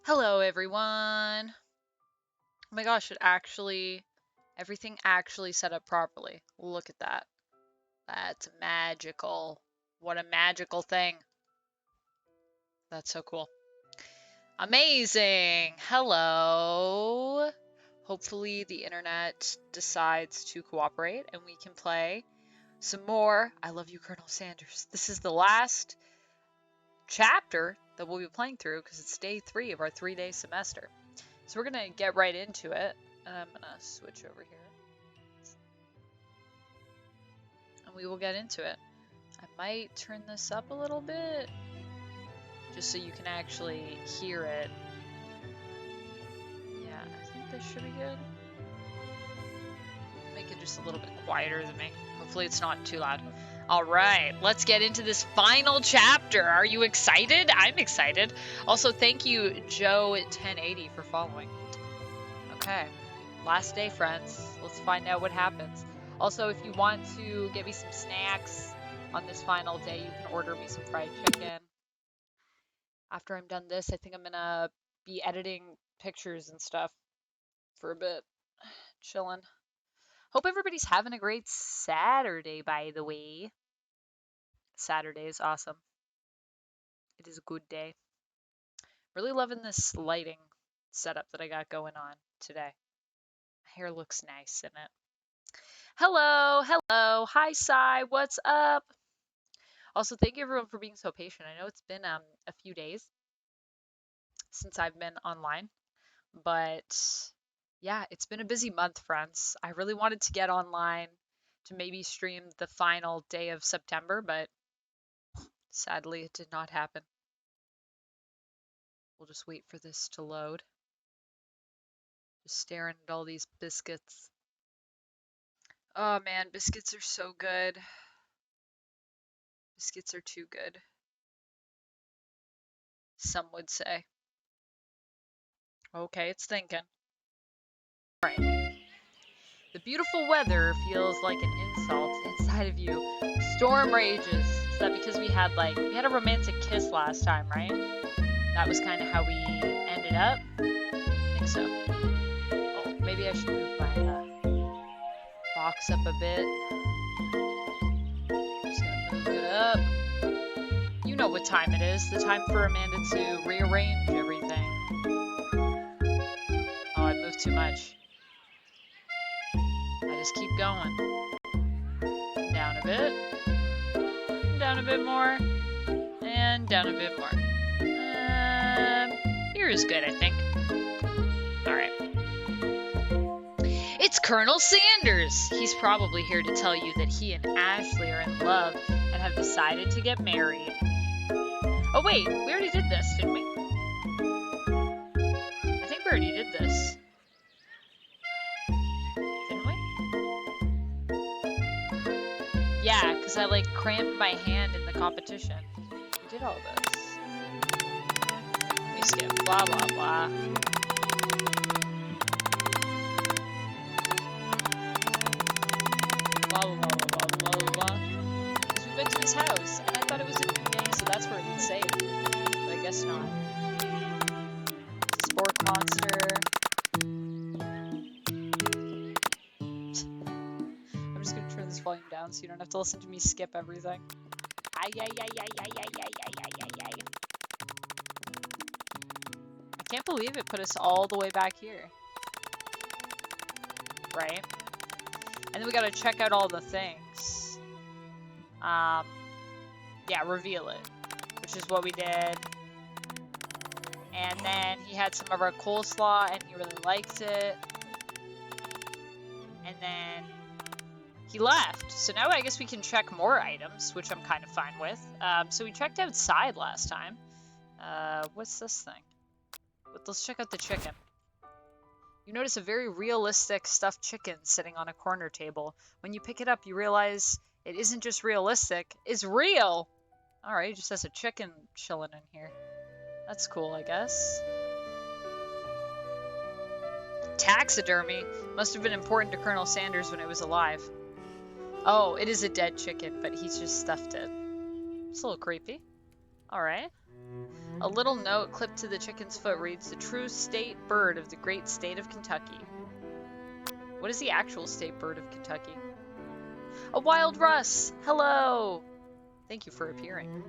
Hello, everyone. Oh my gosh, everything actually set up properly. Look at that. That's magical. What a magical thing. That's so cool. Amazing. Hello. Hopefully the internet decides to cooperate and we can play some more. I love you, Colonel Sanders. This is the last chapter that we'll be playing through because it's day 3 of our 3-day semester. So we're going to get right into it. I'm going to switch over here. And we will get into it. I might turn this up a little bit. Just so you can actually hear it. Yeah, I think this should be good. Make it just a little bit quieter than me. Hopefully it's not too loud. Alright, let's get into this final chapter. Are you excited? I'm excited. Also, thank you, Joe1080, for following. Okay, last day, friends. Let's find out what happens. Also, if you want to get me some snacks on this final day, you can order me some fried chicken. After I'm done this, I think I'm gonna be editing pictures and stuff for a bit. Chilling. Hope everybody's having a great Saturday, by the way. Saturday is awesome. It is a good day. Really loving this lighting setup that I got going on today. My hair looks nice in it. Hello, hello. Hi, Sai. What's up? Also, thank you everyone for being so patient. I know it's been a few days since I've been online, but yeah, it's been a busy month, friends. I really wanted to get online to maybe stream the final day of September, but sadly it did not happen. We'll just wait for this to load. Just staring at all these biscuits. Oh man, biscuits are so good. Biscuits are too good, some would say. Okay, it's thinking. Right. The beautiful weather feels like an insult inside of you. Storm rages. Is that because we had a romantic kiss last time, right? That was kind of how we ended up. I think so. Oh, maybe I should move my box up a bit. Just gonna move it up. You know what time it is. The time for Amanda to rearrange everything. Oh, I moved too much. I just keep going. Down a bit. Down a bit more. And down a bit more. Here is good, I think. Alright. It's Colonel Sanders! He's probably here to tell you that he and Ashley are in love and have decided to get married. Oh wait, we already did this, didn't we? I think we already did this. Didn't we? Yeah, because I crammed my hand in the competition. We did all this. Let me skip. Blah, blah, blah. Blah, blah, blah, blah, blah, blah, blah. Because we've been to his house, and I thought it was a new game, so that's where it would save. But I guess not. Spork monster. I'm just gonna turn this volume down so you don't have to listen to me skip everything. Ay, ay, ay, ay, ay, ay, ay, ay, ay, ay, ay. I can't believe it put us all the way back here. Right? And then we gotta check out all the things. Yeah, reveal it. Which is what we did. And then he had some of our coleslaw and he really liked it. And then he left. So now I guess we can check more items, which I'm kind of fine with. So we checked outside last time. What's this thing? Let's check out the chicken. You notice a very realistic stuffed chicken sitting on a corner table. When you pick it up, you realize it isn't just realistic, it's real! Alright, just has a chicken chilling in here. That's cool, I guess. Taxidermy must have been important to Colonel Sanders when it was alive. Oh, it is a dead chicken, but he's just stuffed it. It's a little creepy. Alright. A little note clipped to the chicken's foot reads, the true state bird of the great state of Kentucky. What is the actual state bird of Kentucky? A wild Russ! Hello! Thank you for appearing.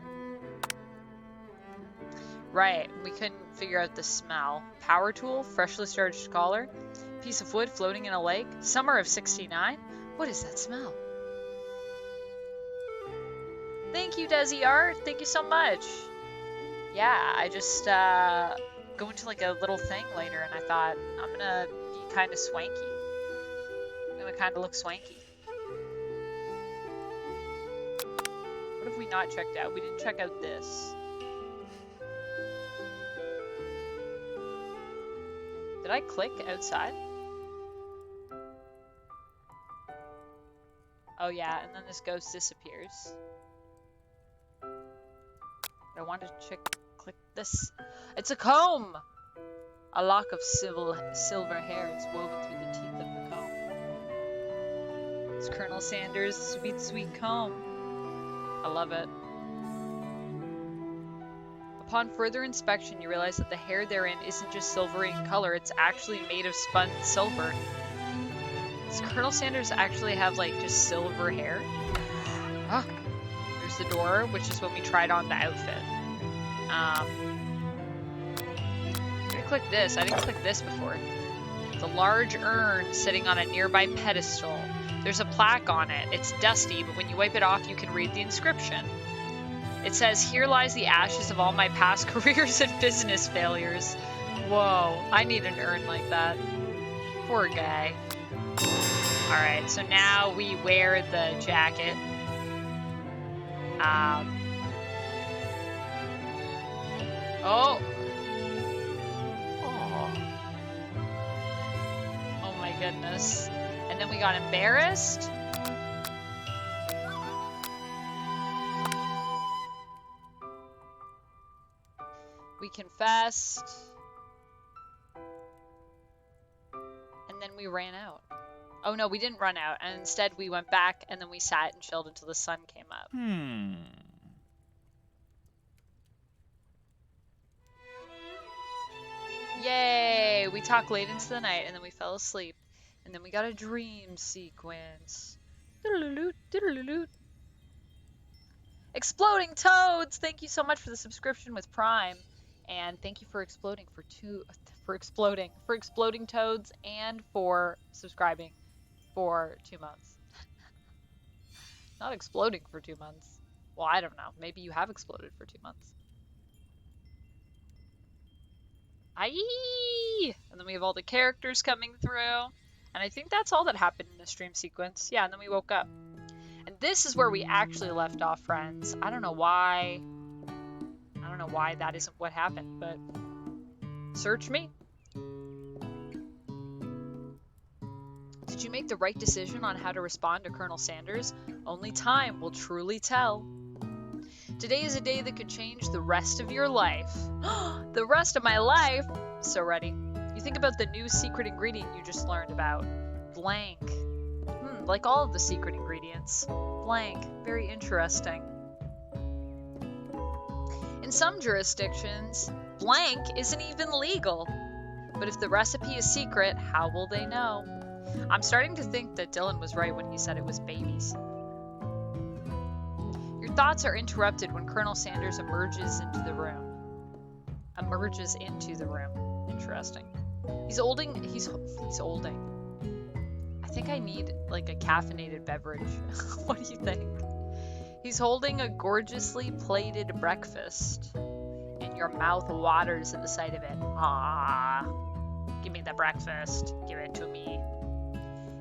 Right, we couldn't figure out the smell. Power tool, freshly starched collar, piece of wood floating in a lake, summer of '69? What is that smell? Thank you, Desi Art. Thank you so much. Yeah, I just go into like a little thing later and I thought I'm gonna be kind of swanky. I'm gonna kind of look swanky. What have we not checked out? We didn't check out this. Did I click outside? Oh yeah, and then this ghost disappears. I wanted to click this. It's a comb! A lock of silver hair is woven through the teeth of the comb. It's Colonel Sanders' sweet, sweet comb. I love it. Upon further inspection, you realize that the hair therein isn't just silvery in color, it's actually made of spun silver. Does Colonel Sanders actually have, like, just silver hair? Ah, there's the door, which is when we tried on the outfit. I'm gonna click this. I didn't click this before. It's a large urn sitting on a nearby pedestal. There's a plaque on it. It's dusty, but when you wipe it off, you can read the inscription. It says, "Here lies the ashes of all my past careers and business failures." Whoa, I need an urn like that. Poor guy. Alright, so now we wear the jacket. Oh! Oh. Oh my goodness. And then we got embarrassed. We confessed. And then we ran out. Oh no, we didn't run out. And instead we went back and then we sat and chilled until the sun came up. Yay! We talked late into the night and then we fell asleep. And then we got a dream sequence. Exploding Toads! Thank you so much for the subscription with Prime. And thank you for exploding exploding Toads and for subscribing for 2 months. Not exploding for 2 months. Well, I don't know. Maybe you have exploded for 2 months. Aye! And then we have all the characters coming through. And I think that's all that happened in the stream sequence. Yeah, and then we woke up. And this is where we actually left off, friends. I don't know why that isn't what happened, but search me. Did you make the right decision on how to respond to Colonel Sanders? Only time will truly tell. Today is a day that could change the rest of your life. The rest of my life? So ready. You think about the new secret ingredient you just learned about. Blank. Like all of the secret ingredients. Blank. Very interesting. In some jurisdictions, blank isn't even legal. But if the recipe is secret, how will they know? I'm starting to think that Dylan was right when he said it was babies. Your thoughts are interrupted when Colonel Sanders emerges into the room. Interesting. He's holding. I think I need like a caffeinated beverage. What do you think? He's holding a gorgeously plated breakfast, and your mouth waters at the sight of it. Ah, give me the breakfast. Give it to me.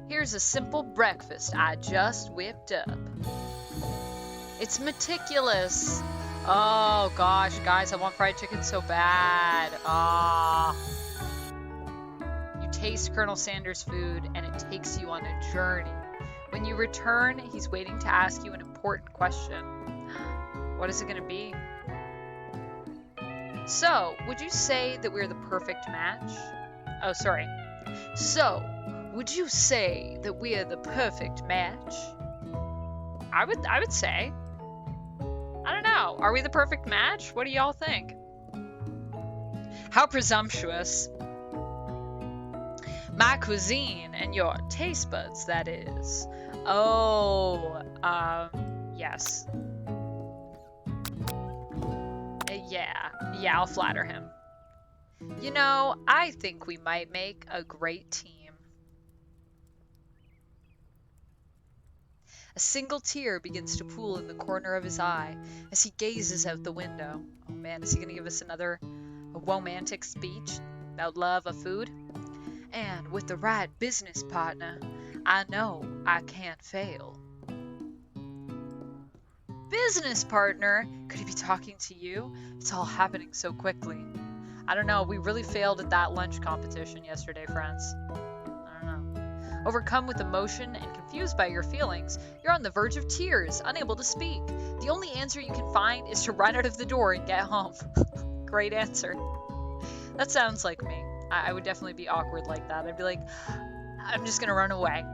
Here's a simple breakfast I just whipped up. It's meticulous. Oh gosh, guys, I want fried chicken so bad. Ah. You taste Colonel Sanders' food, and it takes you on a journey. When you return, he's waiting to ask you an important question. What is it going to be? So, would you say that we're the perfect match? Oh, sorry. So, would you say that we are the perfect match? I would say. I don't know. know. Are we the perfect match? What do y'all think? How presumptuous. My cuisine and your taste buds, that is. Oh, yes. Yeah, I'll flatter him. You know, I think we might make a great team. A single tear begins to pool in the corner of his eye as he gazes out the window. Oh man, is he gonna give us another romantic speech about love of food? And with the right business partner, I know I can't fail. Business partner? Could he be talking to you? It's all happening so quickly. I don't know, we really failed at that lunch competition yesterday, friends. I don't know. Overcome with emotion and confused by your feelings, you're on the verge of tears, unable to speak. The only answer you can find is to run out of the door and get home. Great answer. That sounds like me. I would definitely be awkward like that. I'd be like, I'm just gonna run away.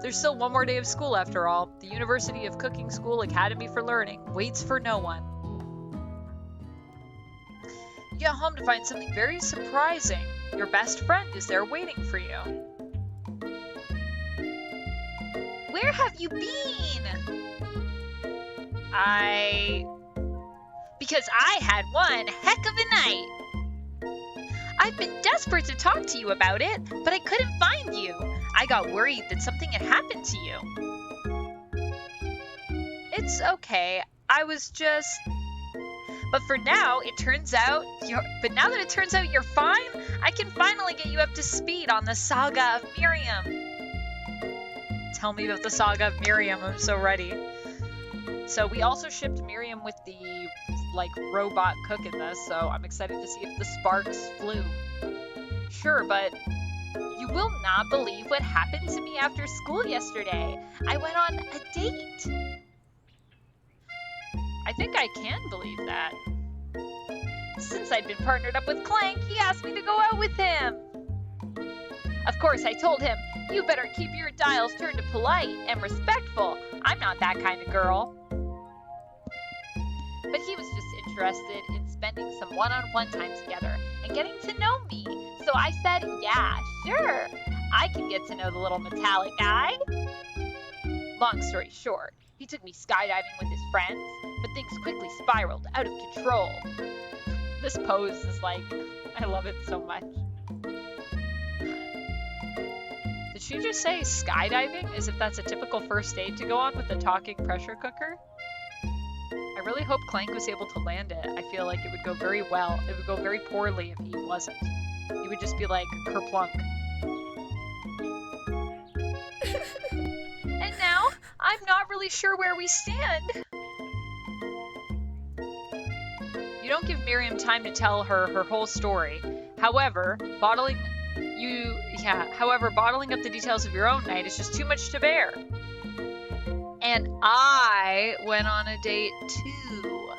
There's still one more day of school after all. The University of Cooking School Academy for Learning waits for no one. You get home to find something very surprising. Your best friend is there waiting for you. Where have you been? Because I had one heck of a night. I've been desperate to talk to you about it, but I couldn't find you. I got worried that something had happened to you. It's okay. I was just... But now that it turns out you're fine, I can finally get you up to speed on the saga of Miriam. Tell me about the saga of Miriam. I'm so ready. So we also shipped Miriam with the robot cook in this, so I'm excited to see if the sparks flew. Sure, but you will not believe what happened to me after school yesterday. I went on a date. I think I can believe that. Since I'd been partnered up with Clank, he asked me to go out with him. Of course, I told him, you better keep your dials turned to polite and respectful. I'm not that kind of girl. But he was just interested in spending some one-on-one time together and getting to know me. So I said, yeah, sure. I can get to know the little metallic guy. Long story short, he took me skydiving with his friends, but things quickly spiraled out of control. This pose is I love it so much. Did she just say skydiving as if that's a typical first date to go on with a talking pressure cooker? I really hope Clank was able to land it. I feel like it would go very well. It would go very poorly if he wasn't. He would just be like, kerplunk. And now, I'm not really sure where we stand. You don't give Miriam time to tell her whole story. However, bottling up the details of your own night is just too much to bear. And I went on a date too.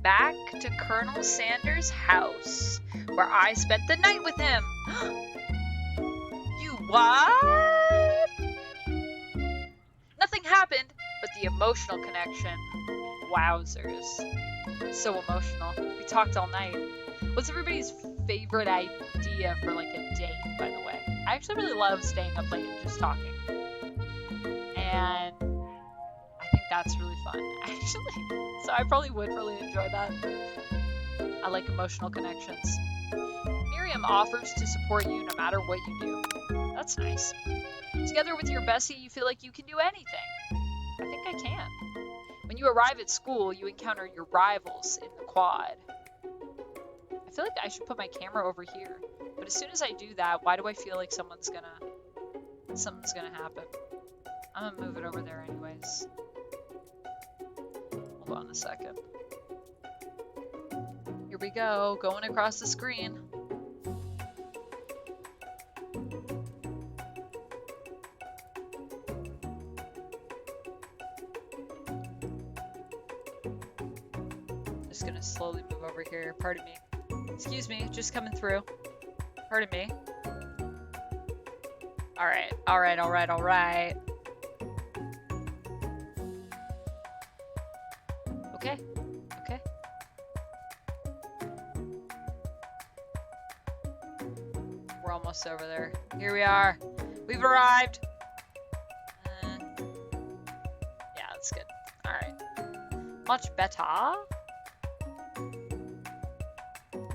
Back to Colonel Sanders' house, where I spent the night with him. You what? Nothing happened, but the emotional connection. Wowzers. So emotional. We talked all night. What's everybody's favorite idea for a date, by the way? I actually really love staying up late and just talking. And I think that's really fun, actually. So I probably would really enjoy that. I like emotional connections. Miriam offers to support you no matter what you do. That's nice. Together with your bestie, you feel like you can do anything. I think I can. When you arrive at school, you encounter your rivals in the quad. I feel like I should put my camera over here. But as soon as I do that, why do I feel like something's gonna happen? I'm gonna move it over there anyways. Hold on a second. Here we go, going across the screen. Just gonna slowly move over here. Pardon me. Excuse me, just coming through. Pardon me. Alright, alright, alright, alright. Okay. Okay. We're almost over there. Here we are. We've arrived. Yeah, that's good. Alright. Much better.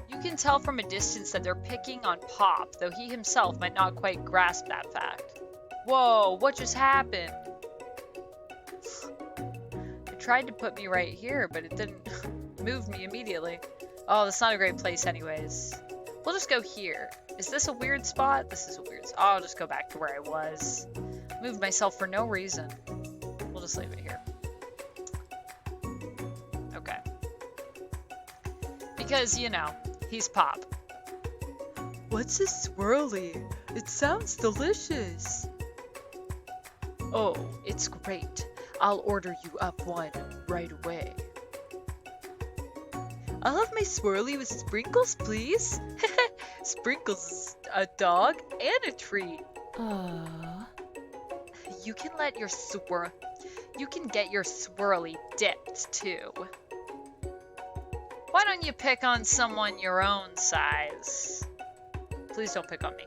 You can tell from a distance that they're picking on Pop, though he himself might not quite grasp that fact. Whoa, what just happened? It tried to put me right here, but it didn't move me immediately. Oh, that's not a great place anyways. We'll just go here. Is this a weird spot? This is a weird spot. I'll just go back to where I was. Moved myself for no reason. We'll just leave it here. Okay. Because, you know, he's Pop. What's a swirly? It sounds delicious. Oh, it's great. I'll order you up one right away. I'll have my swirly with sprinkles, please. Sprinkles is a dog and a treat. You can get your swirly dipped too. Why don't you pick on someone your own size? Please don't pick on me.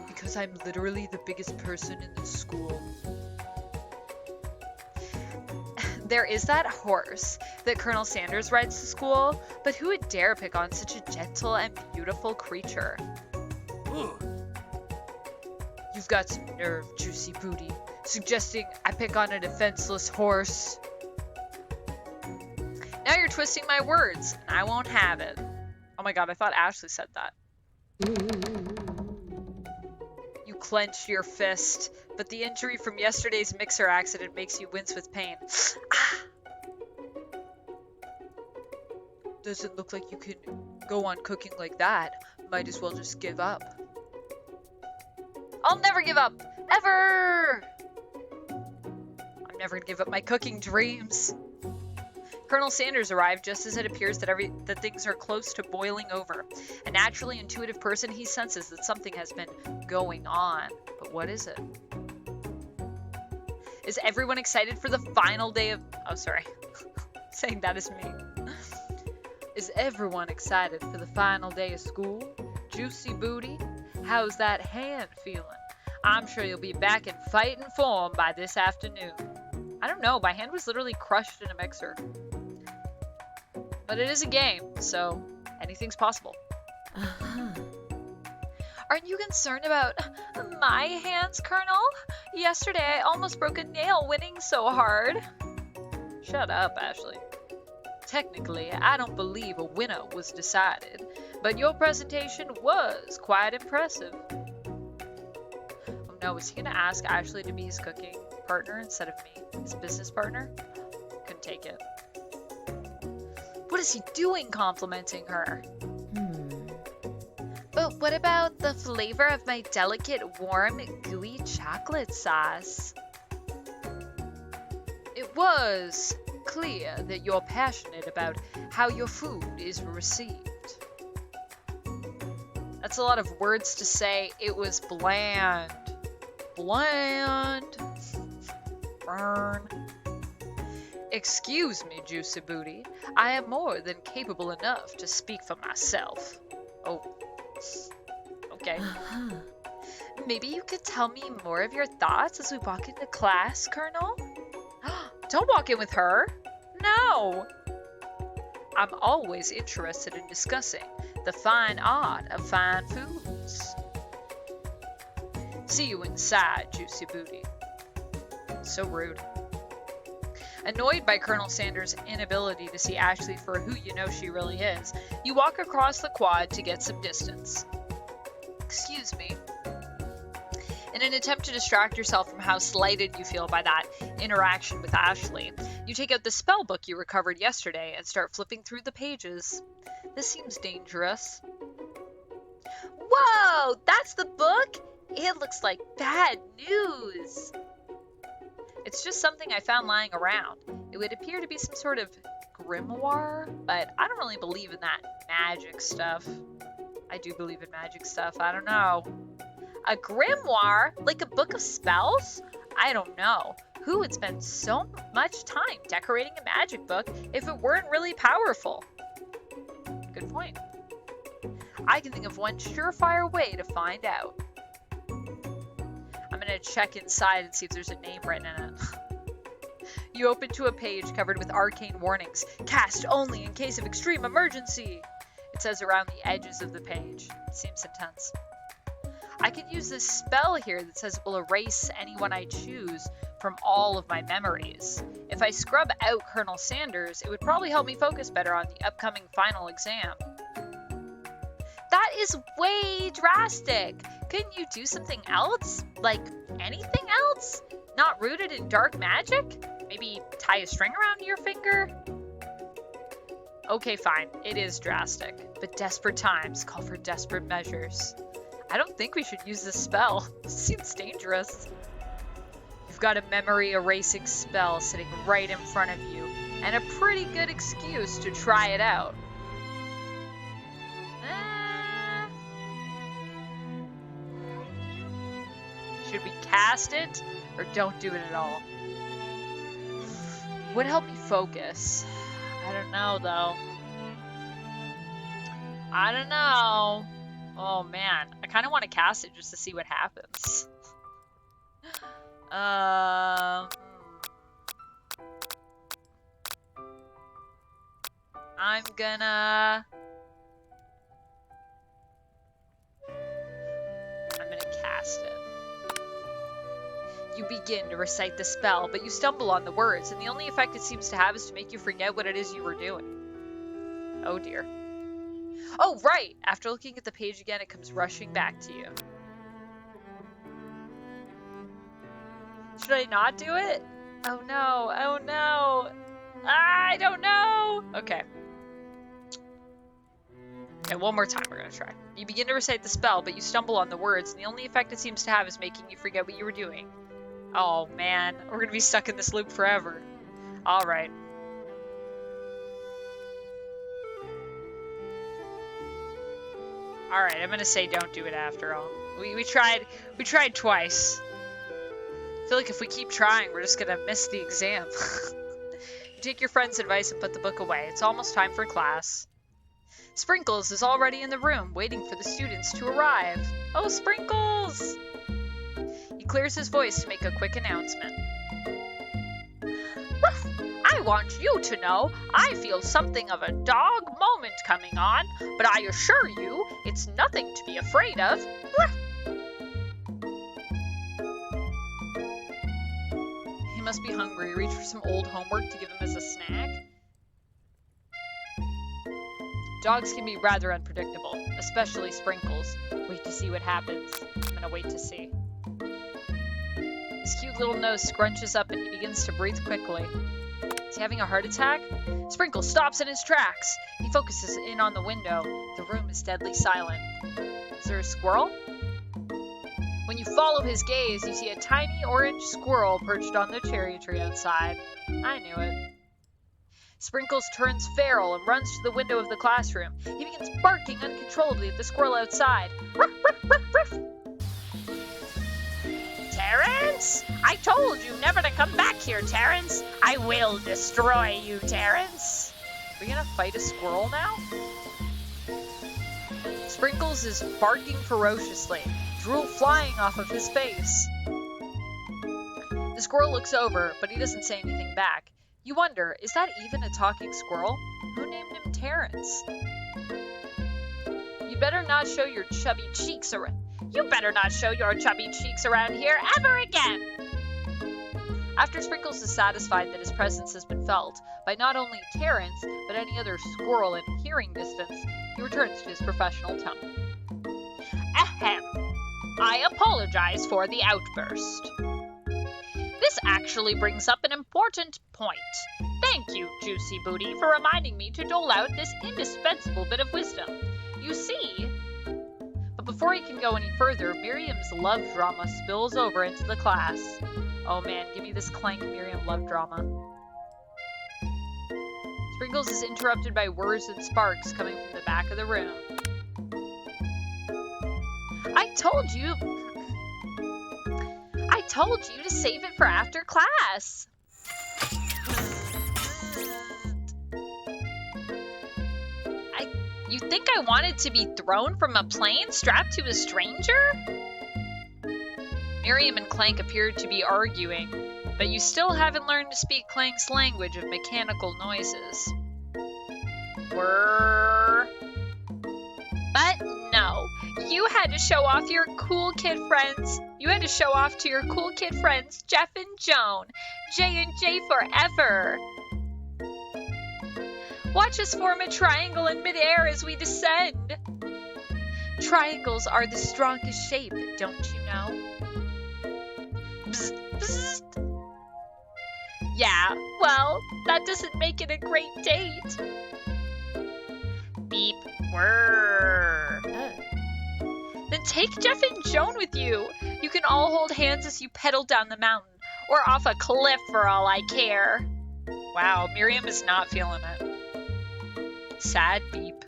Because I'm literally the biggest person in the school. There is that horse that Colonel Sanders rides to school, but who would dare pick on such a gentle and beautiful creature? You've got some nerve, Juicy Booty, suggesting I pick on a defenseless horse. Now you're twisting my words, and I won't have it. Oh my god, I thought Ashley said that. You clench your fist, but the injury from yesterday's mixer accident makes you wince with pain. Doesn't look like you can go on cooking like that. Might as well just give up. I'll never give up! Ever! I'm never gonna give up my cooking dreams. Colonel Sanders arrived just as it appears that things are close to boiling over. A naturally intuitive person, he senses that something has been going on. But what is it? Is everyone excited for the final day of... Oh, sorry. Saying that is me. Is everyone excited for the final day of school? Juicy Booty, how's that hand feeling? I'm sure you'll be back in fighting form by this afternoon. I don't know, my hand was literally crushed in a mixer. But it is a game, so anything's possible. Aren't you concerned about my hands, Colonel? Yesterday I almost broke a nail winning so hard. Shut up, Ashley. Technically, I don't believe a winner was decided, but your presentation was quite impressive. Oh no, is he gonna ask Ashley to be his cooking partner instead of me, his business partner? Couldn't take it. What is he doing complimenting her? But what about the flavor of my delicate, warm, gooey chocolate sauce? It was clear that you're passionate about how your food is received. That's a lot of words to say. It was bland. Bland. Burn. Excuse me, Juicy Booty. I am more than capable enough to speak for myself. Oh. Okay. Maybe you could tell me more of your thoughts as we walk into class, Colonel? Don't walk in with her. No. I'm always interested in discussing the fine art of fine foods. See you inside, Juicy Booty. So rude. Annoyed by Colonel Sanders' inability to see Ashley for who you know she really is, you walk across the quad to get some distance. Excuse me. In an attempt to distract yourself from how slighted you feel by that interaction with Ashley, you take out the spell book you recovered yesterday and start flipping through the pages. This seems dangerous. Whoa! That's the book? It looks like bad news. It's just something I found lying around. It would appear to be some sort of grimoire, but I don't really believe in that magic stuff. I do believe in magic stuff. I don't know. A grimoire? Like a book of spells? I don't know. Who would spend so much time decorating a magic book if it weren't really powerful? Good point. I can think of one surefire way to find out. I'm gonna check inside and see if there's a name written in it. You open to a page covered with arcane warnings. Cast only in case of extreme emergency. It says around the edges of the page. It seems intense. I could use this spell here that says it will erase anyone I choose from all of my memories. If I scrub out Colonel Sanders, it would probably help me focus better on the upcoming final exam. That is way drastic. Couldn't you do something else? Like anything else? Not rooted in dark magic? Maybe tie a string around your finger? Okay, fine. It is drastic. But desperate times call for desperate measures. I don't think we should use this spell. This seems dangerous. You've got a memory erasing spell sitting right in front of you, and a pretty good excuse to try it out. Should we cast it, or don't do it at all? Would help me focus. I don't know, though. I don't know. Oh, man. I kind of want to cast it just to see what happens. I'm gonna cast it. You begin to recite the spell, but you stumble on the words, and the only effect it seems to have is to make you forget what it is you were doing. Oh dear. Oh, right! After looking at the page again, it comes rushing back to you. Should I not do it? Oh no, oh no! I don't know! Okay. Okay, one more time we're gonna try. You begin to recite the spell, but you stumble on the words, and the only effect it seems to have is making you forget what you were doing. Oh man, we're gonna be stuck in this loop forever. Alright. Alright, I'm gonna say don't do it after all. We tried twice. I feel like if we keep trying, we're just gonna miss the exam. You take your friend's advice and put the book away. It's almost time for class. Sprinkles is already in the room, waiting for the students to arrive. Oh, Sprinkles! He clears his voice to make a quick announcement. I want you to know I feel something of a dog moment coming on, but I assure you it's nothing to be afraid of. He must be hungry. Reach for some old homework to give him as a snack. Dogs can be rather unpredictable, especially Sprinkles. Wait to see what happens. I'm gonna wait to see. His cute little nose scrunches up and he begins to breathe quickly. Is he having a heart attack? Sprinkles stops in his tracks. He focuses in on the window. The room is deadly silent. Is there a squirrel? When you follow his gaze, you see a tiny orange squirrel perched on the cherry tree outside. I knew it. Sprinkles turns feral and runs to the window of the classroom. He begins barking uncontrollably at the squirrel outside. Ruff, ruff, ruff, ruff. Terrence! I told you never to come back here, Terrence! I will destroy you, Terrence! Are we gonna fight a squirrel now? Sprinkles is barking ferociously, drool flying off of his face. The squirrel looks over, but he doesn't say anything back. You wonder, is that even a talking squirrel? Who named him Terrence? You better not show your chubby cheeks around. You better not show your chubby cheeks around here ever again! After Sprinkles is satisfied that his presence has been felt by not only Terrence, but any other squirrel in hearing distance, he returns to his professional tone. Ahem. I apologize for the outburst. This actually brings up an important point. Thank you, Juicy Booty, for reminding me to dole out this indispensable bit of wisdom. You see... But before he can go any further, Miriam's love drama spills over into the class. Oh man, give me this Clank Miriam love drama. Sprinkles is interrupted by whirs and sparks coming from the back of the room. I told you to save it for after class. You think I wanted to be thrown from a plane strapped to a stranger? Miriam and Clank appeared to be arguing, but you still haven't learned to speak Clank's language of mechanical noises. Whirr. But no, you had to show off your cool kid friends. You had to show off to your cool kid friends, Jeff and Joan. J and J forever. Watch us form a triangle in midair as we descend. Triangles are the strongest shape, don't you know? Bzz, bzz. Yeah, well, that doesn't make it a great date. Beep, whirr. Then take Jeff and Joan with you. You can all hold hands as you pedal down the mountain, or off a cliff for all I care. Wow, Miriam is not feeling it. Sad beep.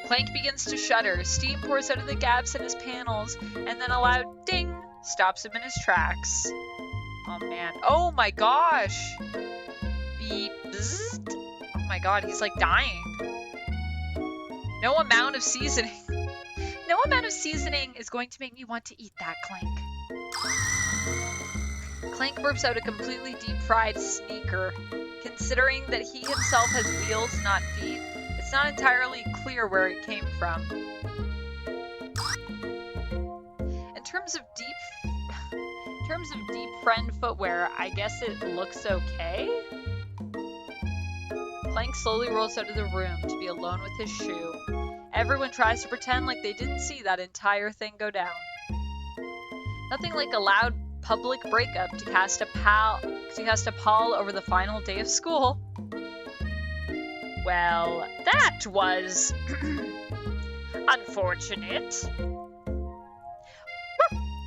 Clank begins to shudder. Steam pours out of the gaps in his panels, and then a loud ding stops him in his tracks. Oh man. Oh my gosh. Beep. Bzzzt. Oh my god, he's like dying. No amount of seasoning. No amount of seasoning is going to make me want to eat that, Clank. Clank burps out a completely deep-fried sneaker. Considering that he himself has wheels, not feet, it's not entirely clear where it came from. In terms of deep friend footwear, I guess it looks okay. Clank slowly rolls out of the room to be alone with his shoe. Everyone tries to pretend like they didn't see that entire thing go down. Nothing like a loud public breakup to cast a pall over the final day of school. Well, that was unfortunate.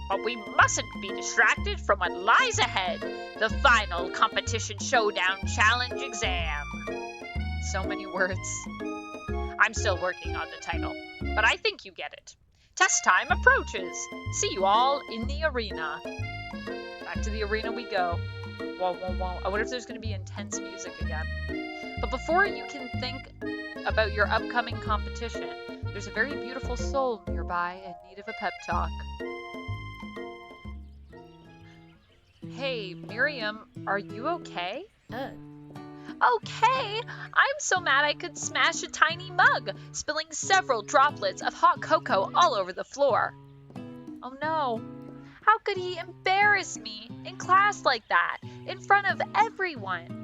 But we mustn't be distracted from what lies ahead. The final competition showdown challenge exam. So many words. I'm still working on the title, but I think you get it. Test time approaches. See you all in the arena. Back to the arena we go. Whoa, whoa, whoa. I wonder if there's going to be intense music again. But before you can think about your upcoming competition, there's a very beautiful soul nearby in need of a pep talk. Hey, Miriam, are you okay? Okay, I'm so mad I could smash a tiny mug, spilling several droplets of hot cocoa all over the floor. Oh no. How could he embarrass me in class like that, in front of everyone?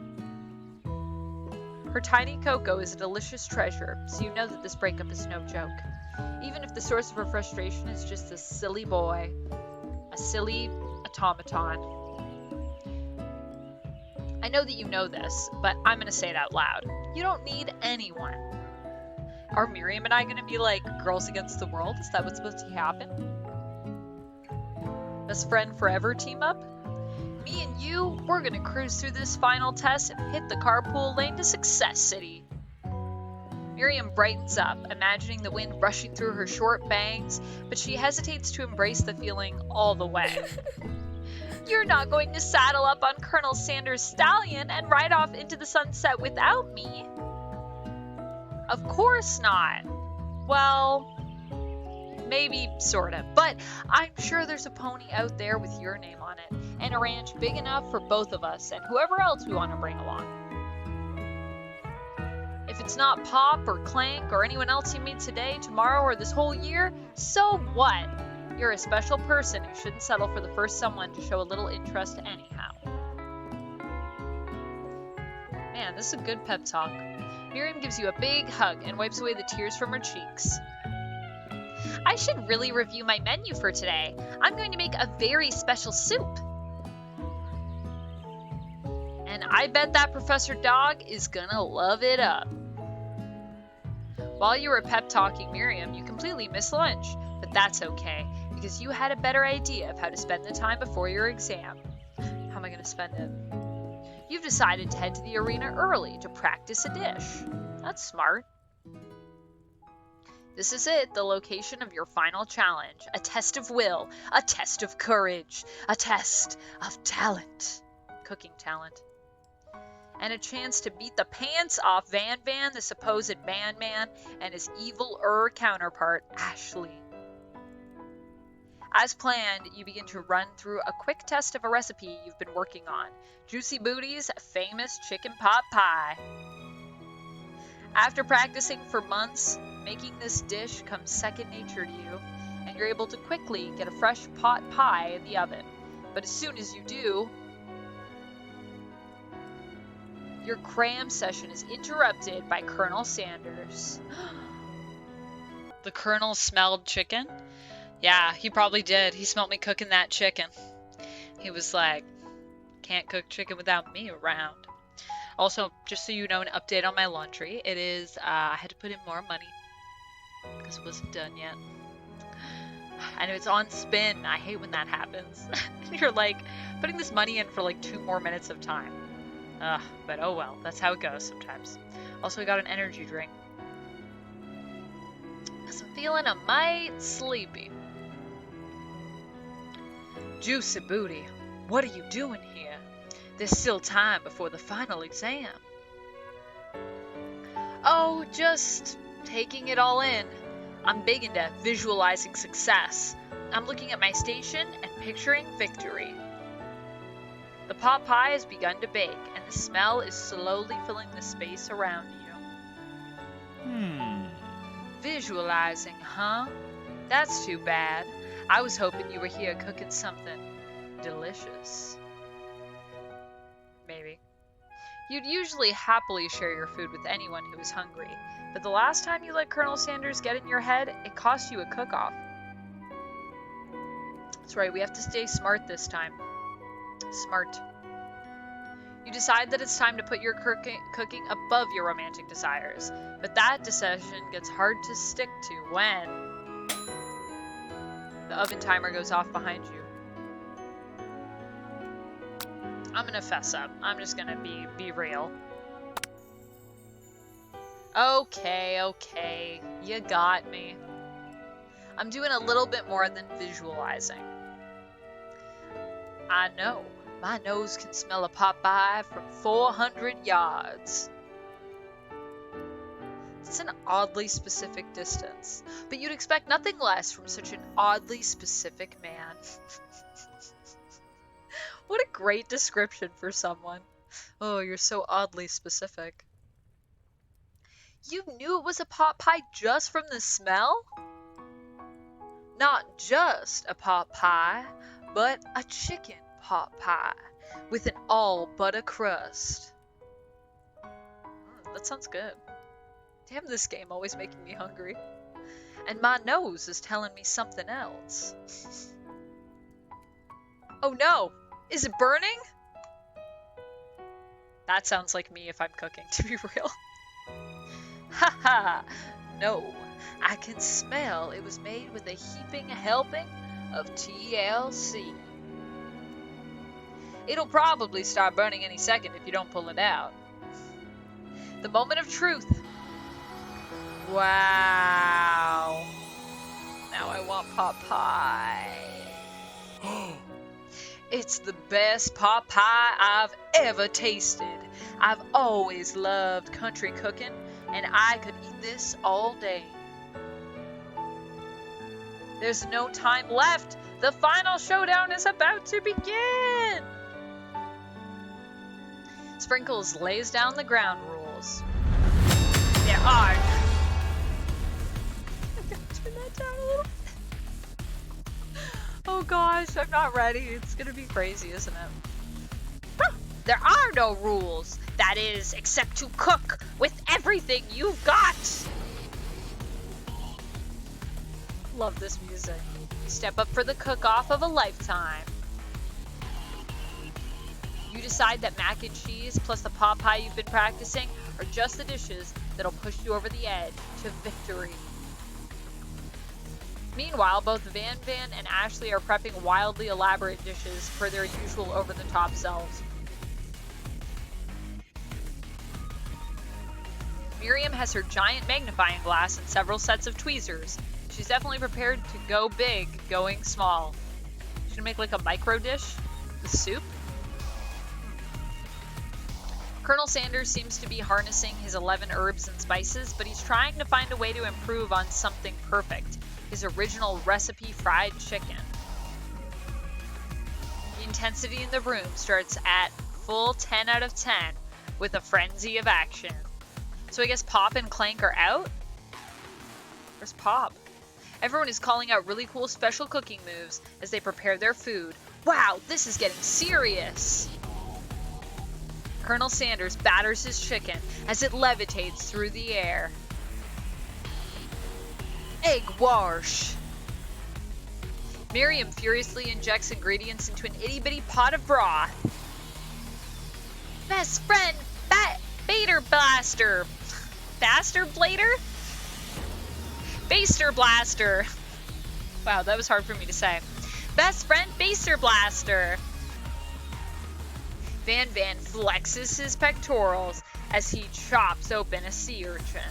Her tiny cocoa is a delicious treasure, so you know that this breakup is no joke. Even if the source of her frustration is just a silly boy, a silly automaton. I know that you know this, but I'm going to say it out loud. You don't need anyone. Are Miriam and I going to be like girls against the world? Is that what's supposed to happen? Best friend forever team up? Me and you, we're going to cruise through this final test and hit the carpool lane to Success City. Miriam brightens up, imagining the wind rushing through her short bangs, but she hesitates to embrace the feeling all the way. You're not going to saddle up on Colonel Sanders' stallion and ride off into the sunset without me. Of course not. Well, maybe sort of, but I'm sure there's a pony out there with your name on it, and a ranch big enough for both of us and whoever else we want to bring along. If it's not Pop or Clank or anyone else you meet today, tomorrow, or this whole year, so what? You're a special person who shouldn't settle for the first someone to show a little interest anyhow. Man, this is a good pep talk. Miriam gives you a big hug and wipes away the tears from her cheeks. I should really review my menu for today. I'm going to make a very special soup. And I bet that Professor Dog is gonna love it up. While you were pep talking Miriam, you completely missed lunch, but that's okay, because you had a better idea of how to spend the time before your exam. How am I gonna spend it? You've decided to head to the arena early to practice a dish. That's smart. This is it, the location of your final challenge. A test of will, a test of courage, a test of talent. Cooking talent. And a chance to beat the pants off Van Van, the supposed man, and his evil counterpart, Ashley. As planned, you begin to run through a quick test of a recipe you've been working on. Juicy Booty's famous chicken pot pie. After practicing for months, making this dish comes second nature to you, and you're able to quickly get a fresh pot pie in the oven. But as soon as you do, your cram session is interrupted by Colonel Sanders. The Colonel smelled chicken? Yeah, he probably did. He smelled me cooking that chicken. He was like, can't cook chicken without me around. Also, just so you know, an update on my laundry. It is, I had to put in more money because it wasn't done yet. I know it's on spin. I hate when that happens. You're like putting this money in for like 2 more minutes of time. But oh well, that's how it goes sometimes. Also, I got an energy drink because I'm feeling a mite sleepy. Juicy Booty, what are you doing here? There's still time before the final exam. Oh, just taking it all in. I'm big into visualizing success. I'm looking at my station and picturing victory. The pot pie has begun to bake, and the smell is slowly filling the space around you. Visualizing, huh? That's too bad. I was hoping you were here cooking something delicious. Maybe. You'd usually happily share your food with anyone who was hungry, but the last time you let Colonel Sanders get in your head, it cost you a cook-off. That's right, we have to stay smart this time. Smart. You decide that it's time to put your cooking above your romantic desires, but that decision gets hard to stick to when the oven timer goes off behind you. I'm gonna fess up. I'm just gonna be real. Okay, you got me. I'm doing a little bit more than visualizing. I know, my nose can smell a pot pie from 400 yards. It's an oddly specific distance, but you'd expect nothing less from such an oddly specific man. What a great description for someone. Oh, you're so oddly specific. You knew it was a pot pie just from the smell? Not just a pot pie, but a chicken pot pie with an all butter crust. That sounds good. Damn, this game always making me hungry. And my nose is telling me something else. Oh no! Is it burning? That sounds like me if I'm cooking, to be real. Haha! No, I can smell it was made with a heaping helping of TLC. It'll probably start burning any second if you don't pull it out. The moment of truth. Wow. Now I want pot pie. It's the best pot pie I've ever tasted. I've always loved country cooking, and I could eat this all day. There's no time left. The final showdown is about to begin. Sprinkles lays down the ground rules. There are... I gotta turn that down a little bit. Oh gosh, I'm not ready. It's gonna be crazy, isn't it? There are no rules. That is, except to cook with everything you've got. Love this music. You step up for the cook-off of a lifetime. You decide that mac and cheese plus the pot pie you've been practicing are just the dishes that'll push you over the edge to victory. Meanwhile, both Van Van and Ashley are prepping wildly elaborate dishes for their usual over-the-top selves. Miriam has her giant magnifying glass and several sets of tweezers. She's definitely prepared to go big, going small. She's gonna make like a micro dish with soup. Colonel Sanders seems to be harnessing his 11 herbs and spices, but he's trying to find a way to improve on something perfect, his original recipe fried chicken. The intensity in the room starts at full 10 out of 10 with a frenzy of action. So I guess Pop and Clank are out? Where's Pop? Everyone is calling out really cool special cooking moves as they prepare their food. Wow, this is getting serious! Colonel Sanders batters his chicken as it levitates through the air. Egg wash! Miriam furiously injects ingredients into an itty-bitty pot of broth. Best friend, Baster Blaster! Baster Blader? Baster Blaster! Wow, that was hard for me to say. Best friend, Baster Blaster! Van Van flexes his pectorals as he chops open a sea urchin.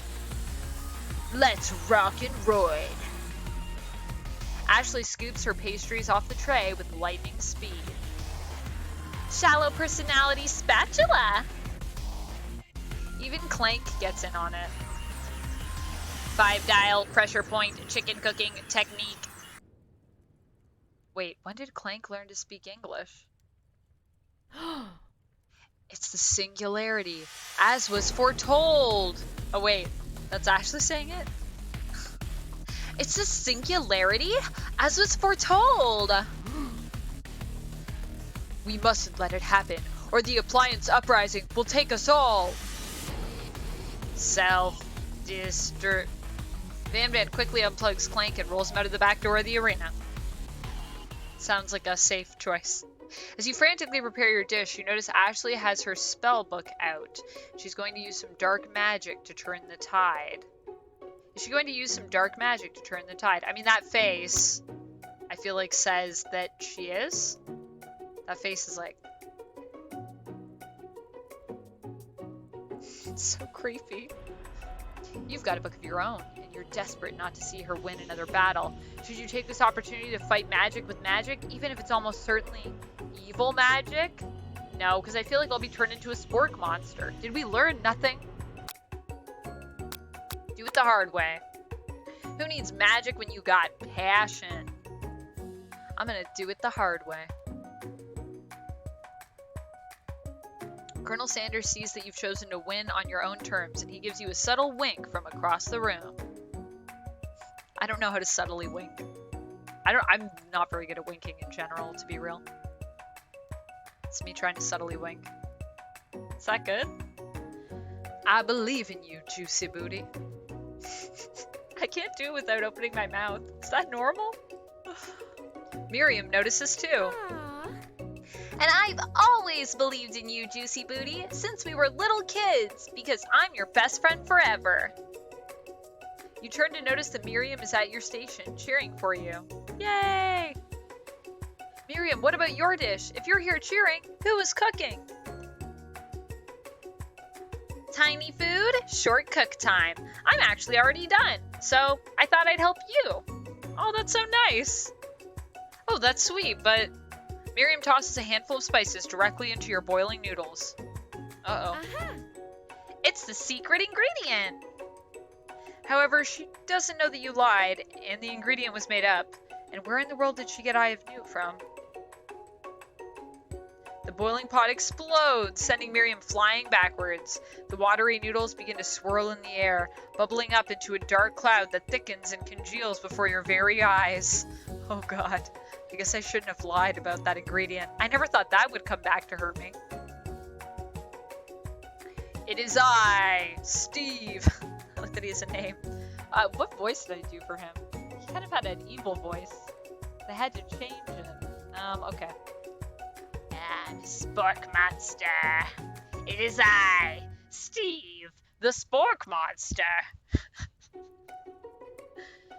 Let's rock and roid! Ashley scoops her pastries off the tray with lightning speed. Shallow personality spatula! Even Clank gets in on it. 5-dial pressure point chicken cooking technique. Wait, when did Clank learn to speak English? It's the singularity, as was foretold. Oh wait, that's Ashley saying it? It's the singularity, as was foretold. We mustn't let it happen, or the appliance uprising will take us all. Self-destruct. Van Van quickly unplugs Clank and rolls him out of the back door of the arena. Sounds like a safe choice. As you frantically prepare your dish, you notice Ashley has her spell book out. She's going to use some dark magic to turn the tide. Is she going to use some dark magic to turn the tide? I mean, that face, I feel like says that she is. That face is like... It's so creepy. You've got a book of your own, and you're desperate not to see her win another battle. Should you take this opportunity to fight magic with magic, even if it's almost certainly evil magic? No, because I feel like I'll be turned into a spork monster. Did we learn nothing? Do it the hard way. Who needs magic when you got passion? I'm gonna do it the hard way. Colonel Sanders sees that you've chosen to win on your own terms, and he gives you a subtle wink from across the room. I don't know how to subtly wink. I'm not very good at winking in general, to be real. It's me trying to subtly wink. Is that good? I believe in you, juicy booty. I can't do it without opening my mouth. Is that normal? Miriam notices too. And I've always believed in you, Juicy Booty, since we were little kids, because I'm your best friend forever. You turn to notice that Miriam is at your station, cheering for you. Yay! Miriam, what about your dish? If you're here cheering, who is cooking? Tiny food, short cook time. I'm actually already done, so I thought I'd help you. Oh, that's so nice. Oh, that's sweet, but... Miriam tosses a handful of spices directly into your boiling noodles. Uh-oh. It's the secret ingredient! However, she doesn't know that you lied, and the ingredient was made up. And where in the world did she get Eye of Newt from? The boiling pot explodes, sending Miriam flying backwards. The watery noodles begin to swirl in the air, bubbling up into a dark cloud that thickens and congeals before your very eyes. Oh god. I guess I shouldn't have lied about that ingredient. I never thought that would come back to hurt me. It is I, Steve. I like that he has a name. What voice did I do for him? He kind of had an evil voice. They had to change it. Okay. Spork Monster. It is I, Steve, the Spork Monster.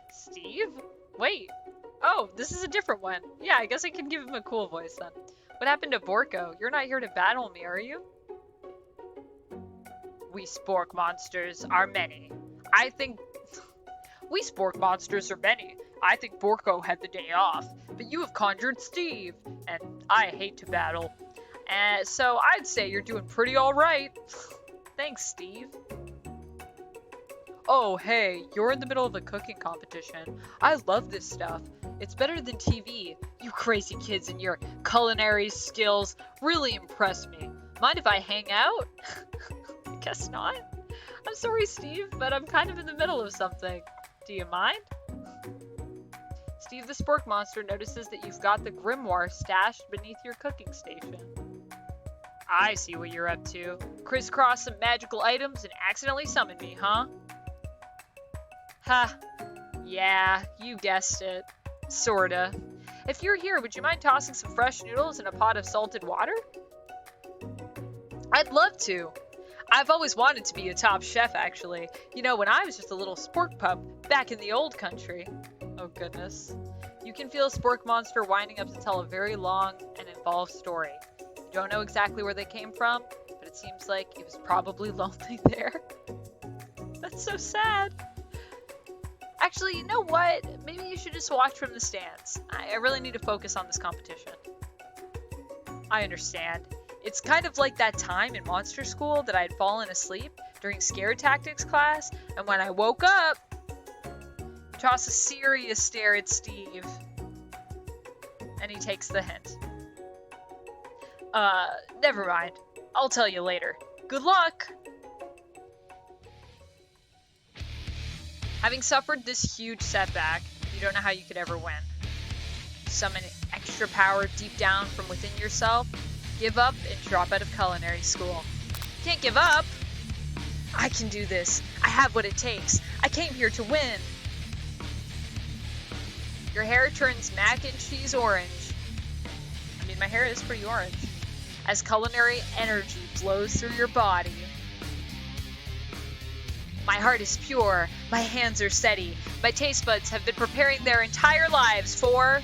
Steve? Wait. Oh, this is a different one. Yeah, I guess I can give him a cool voice then. What happened to Borko? You're not here to battle me, are you? We spork monsters are many. I think... We spork monsters are many. I think Borko had the day off, but you have conjured Steve, and I hate to battle. So I'd say you're doing pretty alright. Thanks, Steve. Oh, hey, you're in the middle of a cooking competition. I love this stuff. It's better than TV. You crazy kids and your culinary skills really impress me. Mind if I hang out? Guess not. I'm sorry, Steve, but I'm kind of in the middle of something. Do you mind? Steve the Spork Monster notices that you've got the grimoire stashed beneath your cooking station. I see what you're up to. Crisscross some magical items and accidentally summon me, huh? Ha. Yeah, you guessed it. Sorta. If you're here, would you mind tossing some fresh noodles in a pot of salted water? I'd love to. I've always wanted to be a top chef, actually. You know, when I was just a little spork pup back in the old country. Oh, goodness. You can feel a spork monster winding up to tell a very long and involved story. You don't know exactly where they came from, but it seems like it was probably lonely there. That's so sad. Actually, you know what? Maybe you should just watch from the stands. I really need to focus on this competition. I understand. It's kind of like that time in monster school that I had fallen asleep during scare tactics class, and when I woke up, you toss a serious stare at Steve. And he takes the hint. Never mind. I'll tell you later. Good luck! Having suffered this huge setback, you don't know how you could ever win. Summon extra power deep down from within yourself, give up, and drop out of culinary school. Can't give up! I can do this. I have what it takes. I came here to win. Your hair turns mac and cheese orange. I mean, my hair is pretty orange. As culinary energy flows through your body. My heart is pure, my hands are steady, my taste buds have been preparing their entire lives for...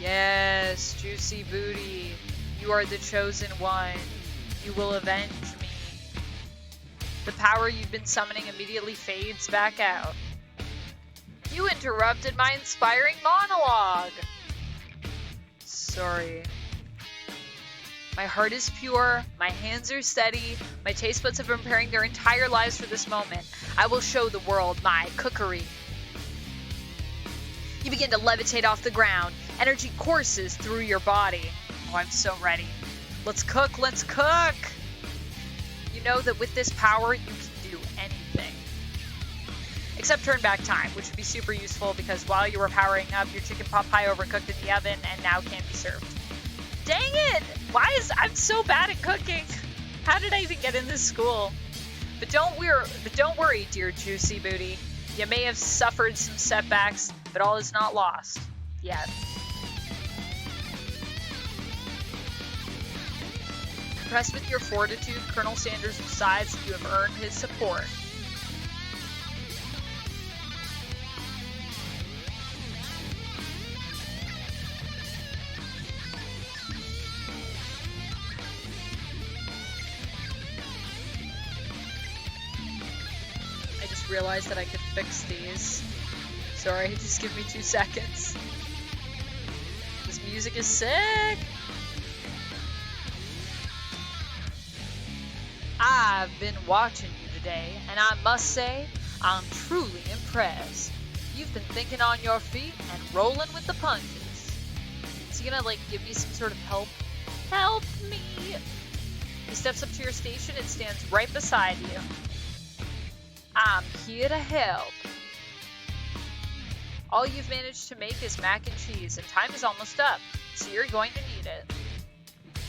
Yes, juicy booty, you are the chosen one. You will avenge me. The power you've been summoning immediately fades back out. You interrupted my inspiring monologue. Sorry. My heart is pure, my hands are steady, my taste buds have been preparing their entire lives for this moment. I will show the world my cookery. You begin to levitate off the ground. Energy courses through your body. Oh, I'm so ready. Let's cook, let's cook! You know that with this power, you can do anything. Except turn back time, which would be super useful because while you were powering up, your chicken pot pie overcooked in the oven and now can't be served. Dang it! I'm so bad at cooking? How did I even get in this school? But don't worry, dear Juicy Booty. You may have suffered some setbacks, but all is not lost. Yet. Impressed with your fortitude, Colonel Sanders decides that you have earned his support. Realized that I could fix these. Sorry, just give me 2 seconds. This music is sick! I've been watching you today, and I must say, I'm truly impressed. You've been thinking on your feet and rolling with the punches. Is he gonna, give me some sort of help? Help me! He steps up to your station and stands right beside you. I'm here to help. All you've managed to make is mac and cheese, and time is almost up, so you're going to need it.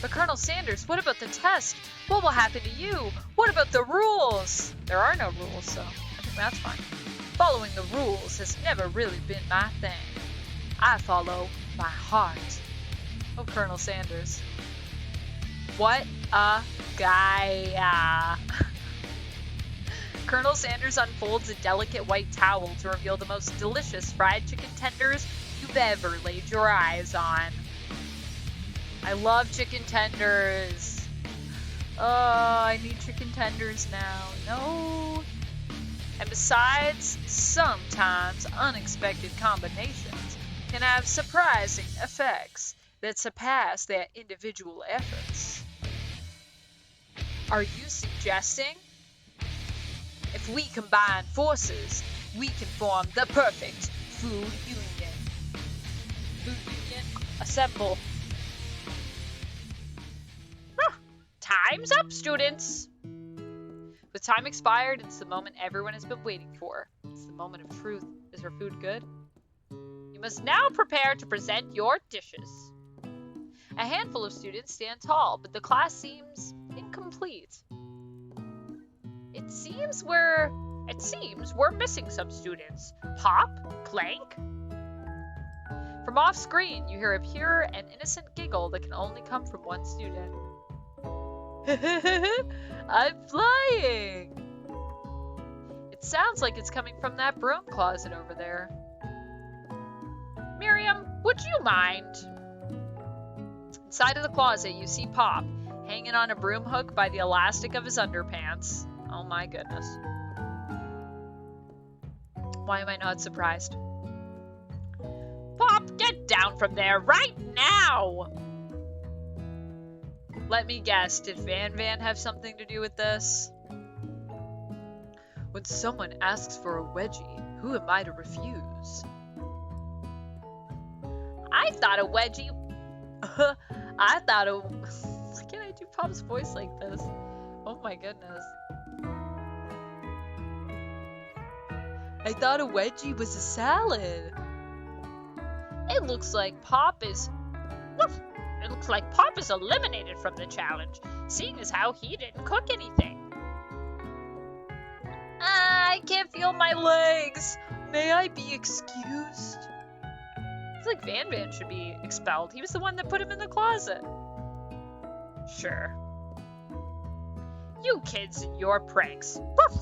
But Colonel Sanders, what about the test? What will happen to you? What about the rules? There are no rules, so I think that's fine. Following the rules has never really been my thing. I follow my heart. Oh, Colonel Sanders. What a guy. Colonel Sanders unfolds a delicate white towel to reveal the most delicious fried chicken tenders you've ever laid your eyes on. I love chicken tenders. Oh, I need chicken tenders now. No. And besides, sometimes unexpected combinations can have surprising effects that surpass their individual efforts. Are you suggesting? If we combine forces, we can form the perfect food union. Food union, assemble. Time's up, students! With time expired, it's the moment everyone has been waiting for. It's the moment of truth. Is her food good? You must now prepare to present your dishes. A handful of students stand tall, but the class seems incomplete. It seems we're missing some students. Pop? Clank? From off screen, you hear a pure and innocent giggle that can only come from one student. I'm flying! It sounds like it's coming from that broom closet over there. Miriam, would you mind? Inside of the closet, you see Pop, hanging on a broom hook by the elastic of his underpants. Oh my goodness. Why am I not surprised? Pop, get down from there right now! Let me guess, did Van have something to do with this? When someone asks for a wedgie, who am I to refuse? I thought a wedgie... Can I do Pop's voice like this? Oh my goodness. I thought a wedgie was a salad. It looks like Pop is... It looks like Pop is eliminated from the challenge, seeing as how he didn't cook anything. I can't feel my legs. May I be excused? It's like Van should be expelled. He was the one that put him in the closet. Sure. You kids and your pranks. Woof!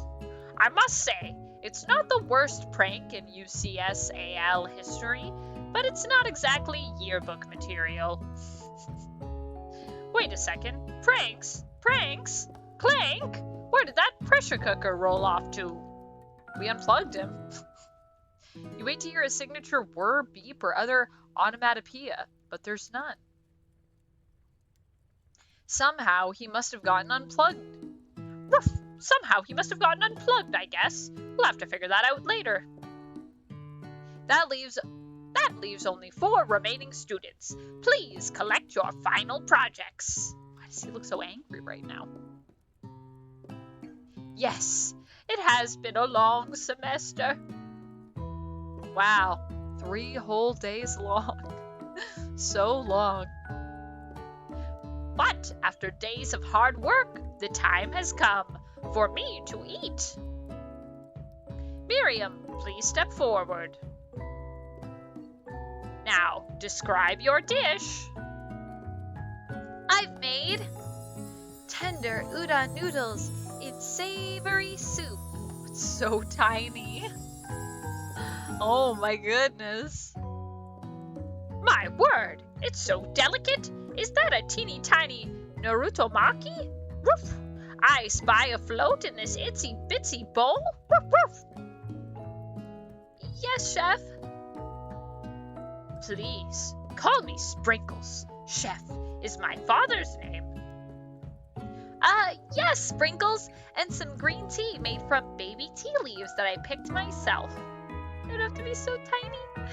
I must say, it's not the worst prank in UCSAL history, but it's not exactly yearbook material. Wait a second. Pranks? Pranks? Clank? Where did that pressure cooker roll off to? We unplugged him. You wait to hear a signature whir, beep, or other onomatopoeia, but there's none. Somehow he must have gotten unplugged. Woof! Somehow he must have gotten unplugged, I guess. We'll have to figure that out later. That leaves only 4 remaining students. Please collect your final projects. Why does he look so angry right now? Yes, it has been a long semester. Wow, 3 whole days long. So long. But after days of hard work, the time has come for me to eat. Miriam, please step forward. Now, describe your dish. I've made tender udon noodles in savory soup. It's so tiny. Oh my goodness. My word, it's so delicate. Is that a teeny tiny Naruto Maki? Woof! I spy a float in this itsy bitsy bowl. Woof woof! Yes, chef. Please, call me Sprinkles. Chef is my father's name. Yes, Sprinkles, and some green tea made from baby tea leaves that I picked myself. It would have to be so tiny.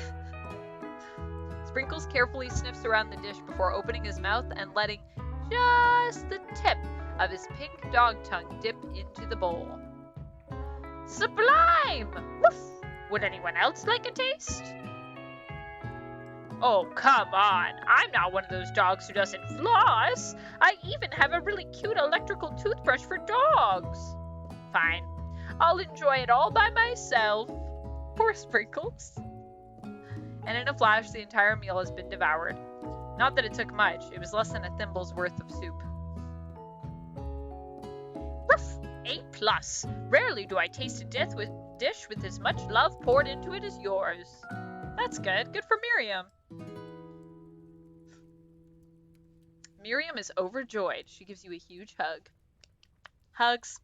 Sprinkles carefully sniffs around the dish before opening his mouth and letting just the tip of his pink dog tongue dip into the bowl. Sublime! Woof! Would anyone else like a taste? Oh, come on. I'm not one of those dogs who doesn't floss. I even have a really cute electrical toothbrush for dogs. Fine. I'll enjoy it all by myself. Poor Sprinkles. And in a flash, the entire meal has been devoured. Not that it took much. It was less than a thimble's worth of soup. Woof! A+. Rarely do I taste a dish with as much love poured into it as yours. That's good. Good for Miriam. Miriam is overjoyed. She gives you a huge hug. Hugs.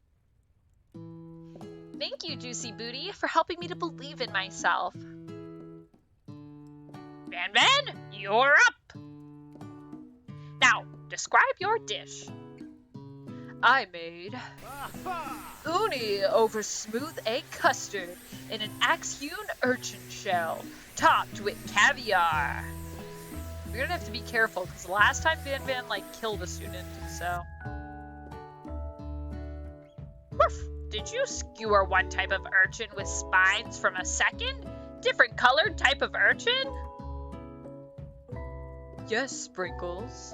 Thank you, Juicy Booty, for helping me to believe in myself. Van Van, you're up! Now, describe your dish. I made uni over smooth egg custard in an axe-hewn urchin shell, topped with caviar. We're gonna have to be careful, because last time Van Van, killed a student, so... Woof! Did you skewer one type of urchin with spines from a second? Different colored type of urchin? Yes, Sprinkles.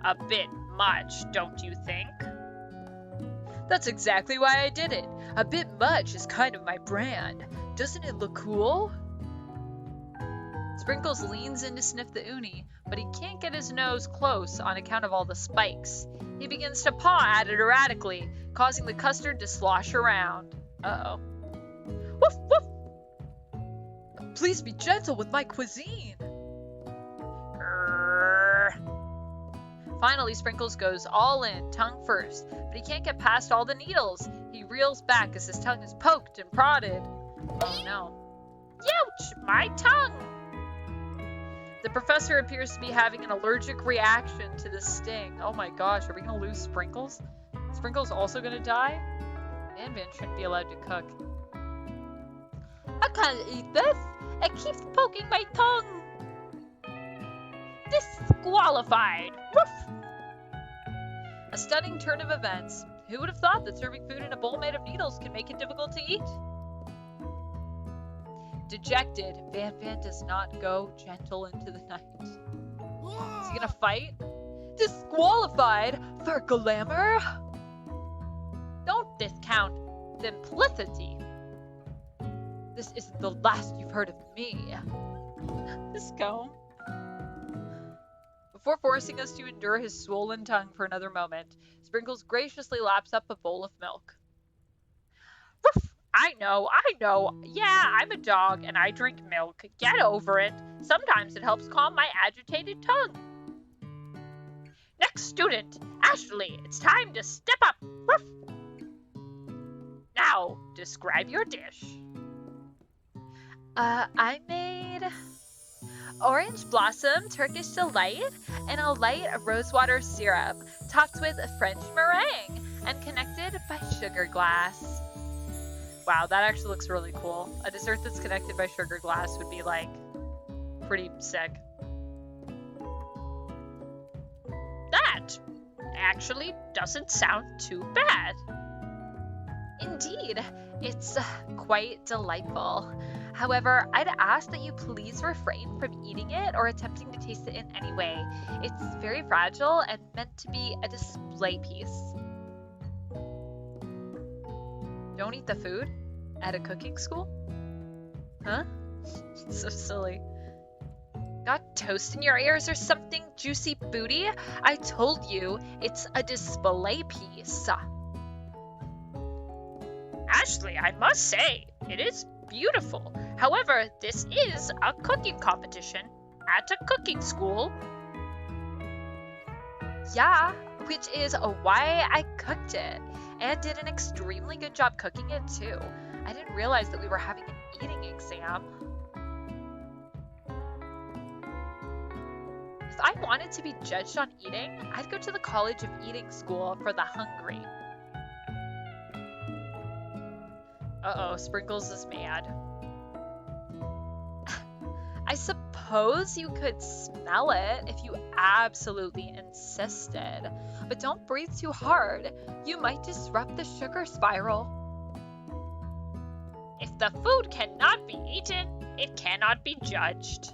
A bit much, don't you think? That's exactly why I did it. A bit much is kind of my brand. Doesn't it look cool? Sprinkles leans in to sniff the uni, but he can't get his nose close on account of all the spikes. He begins to paw at it erratically, causing the custard to slosh around. Uh-oh. Woof, woof! Please be gentle with my cuisine. Finally, Sprinkles goes all in, tongue first, but he can't get past all the needles. He reels back as his tongue is poked and prodded. Oh no. Youch! My tongue! The professor appears to be having an allergic reaction to the sting. Oh my gosh, are we gonna lose Sprinkles? Sprinkles also gonna die? Van Van shouldn't be allowed to cook. I can't eat this. It keeps poking my tongue. Disqualified. Woof! A stunning turn of events. Who would have thought that serving food in a bowl made of needles can make it difficult to eat? Dejected, Van Van does not go gentle into the night. Is he gonna fight? Disqualified for glamour? Don't discount simplicity. This isn't the last you've heard of me. This comb. Before forcing us to endure his swollen tongue for another moment, Sprinkles graciously laps up a bowl of milk. Woof! I know. Yeah, I'm a dog and I drink milk. Get over it. Sometimes it helps calm my agitated tongue. Next student, Ashley, it's time to step up. Woof! Now, describe your dish. I made orange blossom Turkish delight and a light rosewater syrup topped with French meringue and connected by sugar glass. Wow, that actually looks really cool. A dessert that's connected by sugar glass would be pretty sick. That actually doesn't sound too bad. Indeed, it's quite delightful. However, I'd ask that you please refrain from eating it or attempting to taste it in any way. It's very fragile and meant to be a display piece. Don't eat the food? At a cooking school? Huh? So silly. Got toast in your ears or something, Juicy Booty? I told you, it's a display piece. Ashley, I must say, it is beautiful. However, this is a cooking competition at a cooking school. Yeah, which is why I cooked it, and did an extremely good job cooking it too. I didn't realize that we were having an eating exam. If I wanted to be judged on eating, I'd go to the College of Eating School for the hungry. Uh-oh, Sprinkles is mad. I suppose you could smell it if you absolutely insisted. But don't breathe too hard. You might disrupt the sugar spiral. If the food cannot be eaten, it cannot be judged.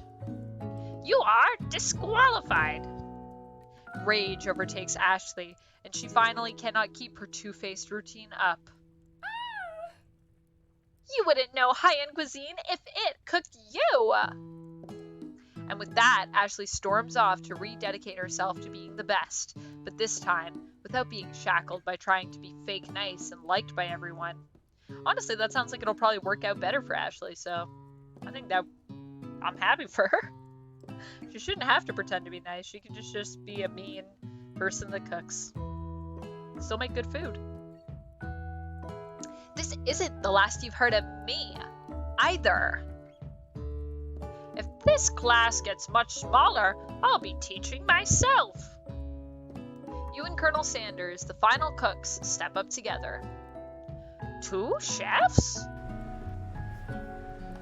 You are disqualified. Rage overtakes Ashley, and she finally cannot keep her two-faced routine up. You wouldn't know high-end cuisine if it cooked you! And with that, Ashley storms off to rededicate herself to being the best, but this time, without being shackled by trying to be fake nice and liked by everyone. Honestly, that sounds like it'll probably work out better for Ashley, so I think that I'm happy for her. She shouldn't have to pretend to be nice. She can just be a mean person that cooks. Still make good food. This isn't the last you've heard of me, either. If this class gets much smaller, I'll be teaching myself. You and Colonel Sanders, the final cooks, step up together. 2 chefs?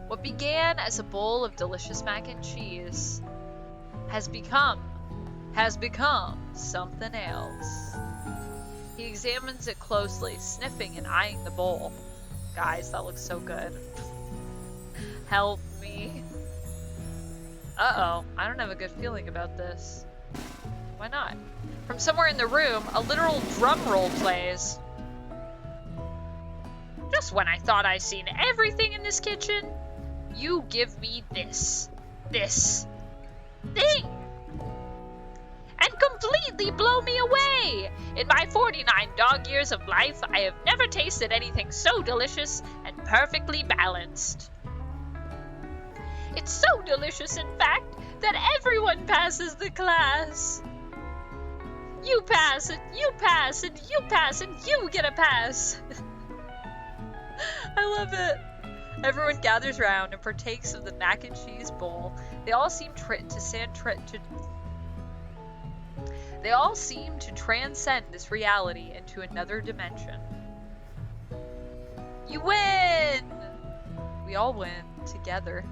What began as a bowl of delicious mac and cheese has become something else. He examines it closely, sniffing and eyeing the bowl. Guys, that looks so good. Help me. Uh-oh, I don't have a good feeling about this. Why not? From somewhere in the room, a literal drum roll plays. Just when I thought I'd seen everything in this kitchen, you give me this thing, and completely blow me away. In my 49 dog years of life, I have never tasted anything so delicious and perfectly balanced. It's so delicious, in fact, that everyone passes the class. You pass, and you pass, and you pass, and you get a pass. I love it. Everyone gathers round and partakes of the mac and cheese bowl. They all seem to transcend this reality into another dimension. You win! We all win together.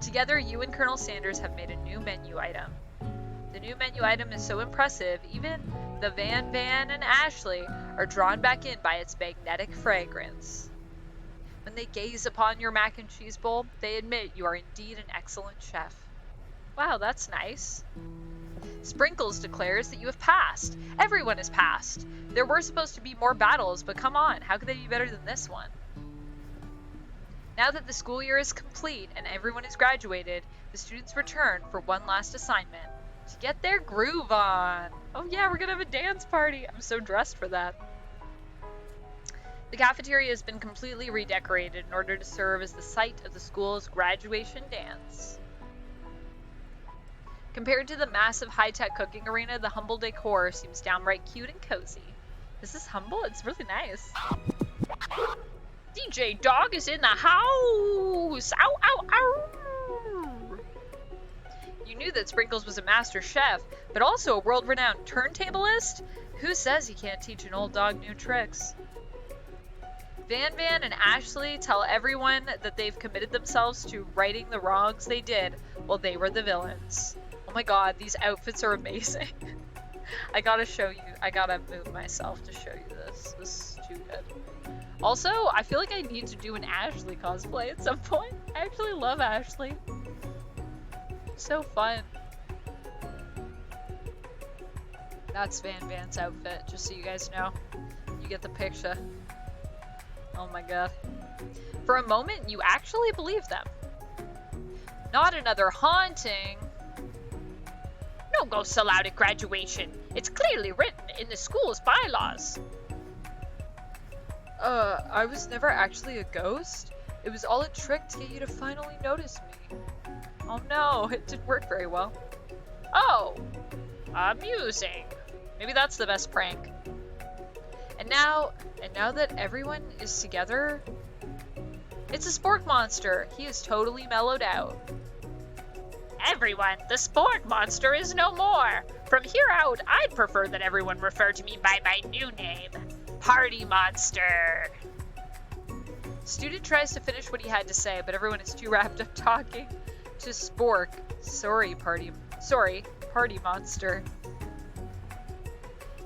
Together, you and Colonel Sanders have made a new menu item. The new menu item is so impressive, even the Van and Ashley are drawn back in by its magnetic fragrance. When they gaze upon your mac and cheese bowl, they admit you are indeed an excellent chef. Wow, that's nice. Sprinkles declares that you have passed. Everyone has passed. There were supposed to be more battles, but come on, how could they be better than this one? Now that the school year is complete and everyone is graduated, the students return for one last assignment. To get their groove on. Oh yeah, we're gonna have a dance party. I'm so dressed for that. The cafeteria has been completely redecorated in order to serve as the site of the school's graduation dance. Compared to the massive high-tech cooking arena, the humble decor seems downright cute and cozy. Is this humble? It's really nice. DJ Dog is in the house! Ow, ow, ow! You knew that Sprinkles was a master chef, but also a world-renowned turntablist? Who says he can't teach an old dog new tricks? Van and Ashley tell everyone that they've committed themselves to righting the wrongs they did while they were the villains. Oh my god, these outfits are amazing. I gotta show you, I gotta move myself to show you this. This is too good. Also, I feel like I need to do an Ashley cosplay at some point. I actually love Ashley. So fun. That's Van's outfit, just so you guys know. You get the picture. Oh my god. For a moment, you actually believe them. Not another haunting. No ghosts allowed at graduation. It's clearly written in the school's bylaws. I was never actually a ghost. It was all a trick to get you to finally notice me. Oh no, it didn't work very well. Oh, amusing. Maybe that's the best prank. And now that everyone is together, it's a spork monster. He is totally mellowed out. Everyone, the spork monster is no more. From here out, I'd prefer that everyone refer to me by my new name, Party Monster. Student tries to finish what he had to say, but everyone is too wrapped up talking to Spork. Sorry, Party Monster.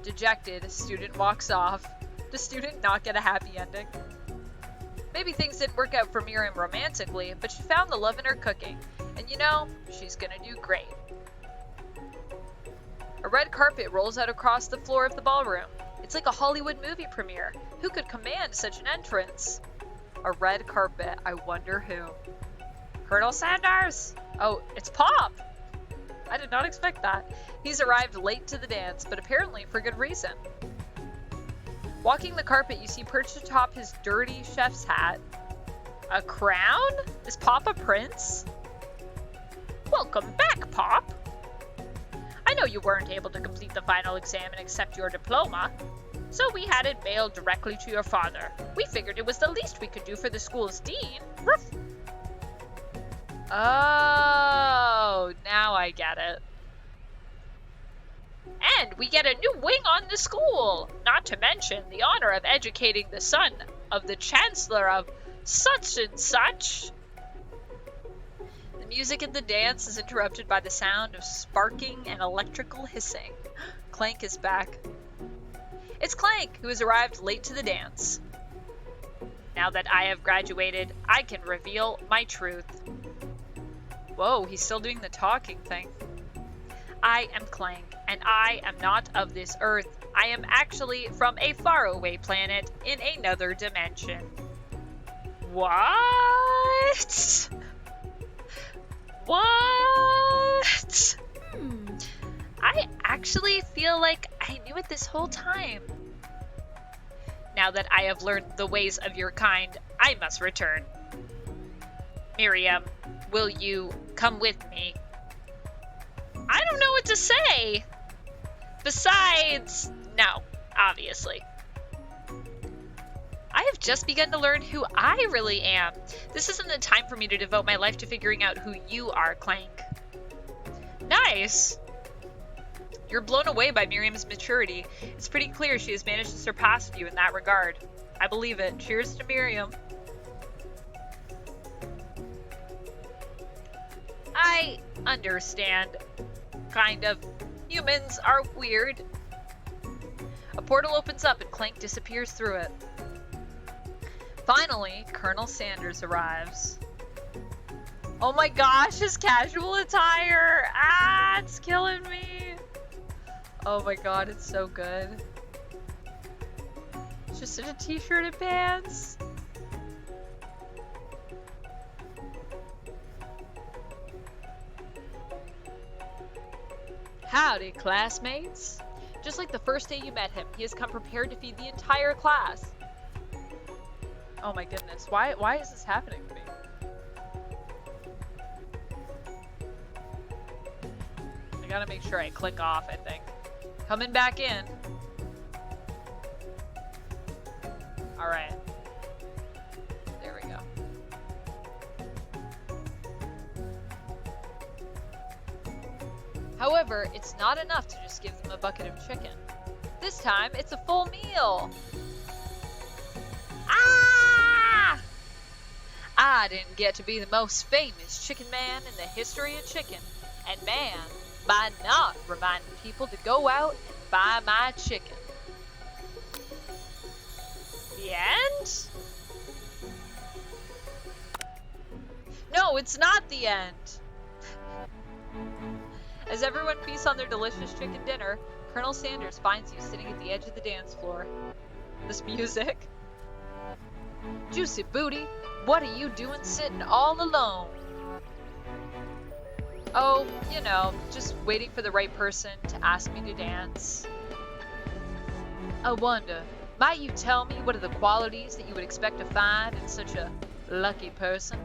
Dejected, student walks off. Does student not get a happy ending? Maybe things didn't work out for Miriam romantically, but she found the love in her cooking. And you know, she's gonna do great. A red carpet rolls out across the floor of the ballroom. It's like a Hollywood movie premiere. Who could command such an entrance? A red carpet, I wonder who. Colonel Sanders! Oh, it's Pop! I did not expect that. He's arrived late to the dance, but apparently for good reason. Walking the carpet, you see perched atop his dirty chef's hat. A crown? Is Pop a prince? Welcome back, Pop. I know you weren't able to complete the final exam and accept your diploma, so we had it mailed directly to your father. We figured it was the least we could do for the school's dean. Ruff. Oh, now I get it. And we get a new wing on the school, not to mention the honor of educating the son of the chancellor of such and such. The music in the dance is interrupted by the sound of sparking and electrical hissing. Clank is back. It's Clank, who has arrived late to the dance. Now that I have graduated, I can reveal my truth. Whoa, he's still doing the talking thing. I am Clank, and I am not of this earth. I am actually from a faraway planet in another dimension. What? What? I actually feel like I knew it this whole time. Now that I have learned the ways of your kind, I must return. Miriam, will you come with me? I don't know what to say. Besides, no, obviously. I have just begun to learn who I really am. This isn't the time for me to devote my life to figuring out who you are, Clank. Nice. You're blown away by Miriam's maturity. It's pretty clear she has managed to surpass you in that regard. I believe it. Cheers to Miriam. I understand. Kind of. Humans are weird. A portal opens up and Clank disappears through it. Finally, Colonel Sanders arrives. Oh my gosh, his casual attire! Ah, it's killing me! Oh my god, it's so good. It's just in a t-shirt and pants. Howdy, classmates. Just like the first day you met him, he has come prepared to feed the entire class. Oh my goodness, why is this happening to me? I gotta make sure I click off, I think. Coming back in. Alright. There we go. However, it's not enough to just give them a bucket of chicken. This time, it's a full meal! Ah! I didn't get to be the most famous chicken man in the history of chicken. And man, by not reminding people to go out and buy my chicken. The end? No, it's not the end. As everyone feasts on their delicious chicken dinner, Colonel Sanders finds you sitting at the edge of the dance floor. This music. Juicy booty, what are you doing sitting all alone? Oh, you know, just waiting for the right person to ask me to dance. I wonder, might you tell me what are the qualities that you would expect to find in such a lucky person?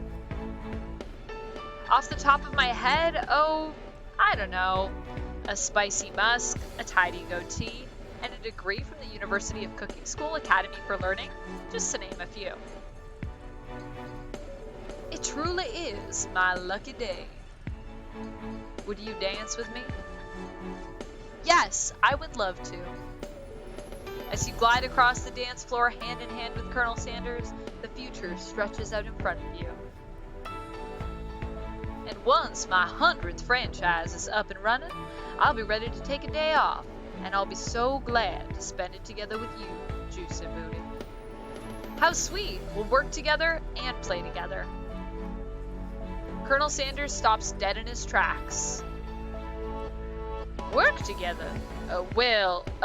Off the top of my head, oh, I don't know. A spicy musk, a tidy goatee, and a degree from the University of Cooking School Academy for Learning, just to name a few. It truly is my lucky day. Would you dance with me? Yes, I would love to. As you glide across the dance floor hand in hand with Colonel Sanders, the future stretches out in front of you. And once my 100th franchise is up and running, I'll be ready to take a day off, and I'll be so glad to spend it together with you, Juicy Booty. How sweet! We'll work together and play together. Colonel Sanders stops dead in his tracks. Work together?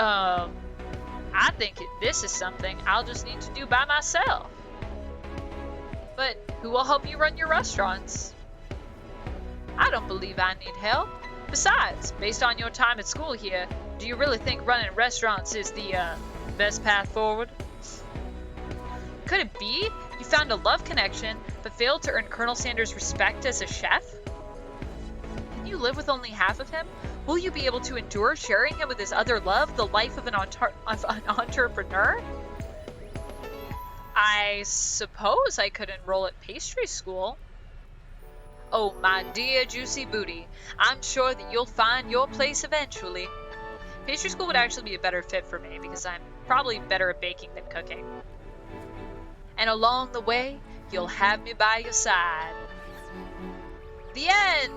I think this is something I'll just need to do by myself. But who will help you run your restaurants? I don't believe I need help. Besides, based on your time at school here, do you really think running restaurants is the best path forward? Could it be you found a love connection, but failed to earn Colonel Sanders' respect as a chef? you live with only half of him? Will you be able to endure sharing him with his other love, the life of an entrepreneur? I suppose I could enroll at pastry school. Oh, my dear juicy booty, I'm sure that you'll find your place eventually. Pastry school would actually be a better fit for me because I'm probably better at baking than cooking. And along the way, you'll have me by your side. The end!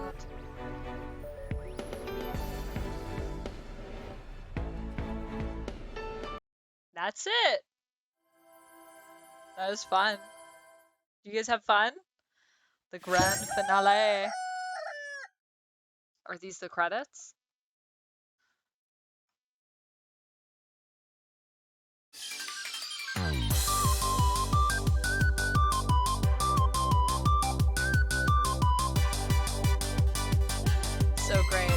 That's it. That was fun. You guys have fun? The grand finale. Are these the credits? So great.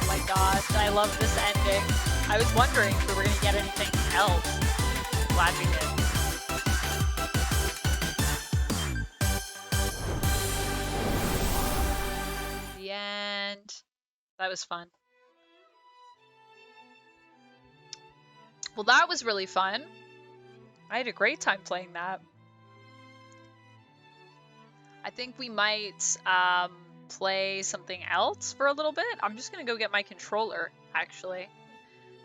Oh my gosh, I love this ending. I was wondering if we were gonna get anything else. Glad we did. The end. That was fun. Well, that was really fun. I had a great time playing that. I think we might play something else for a little bit. I'm just gonna go get my controller, actually.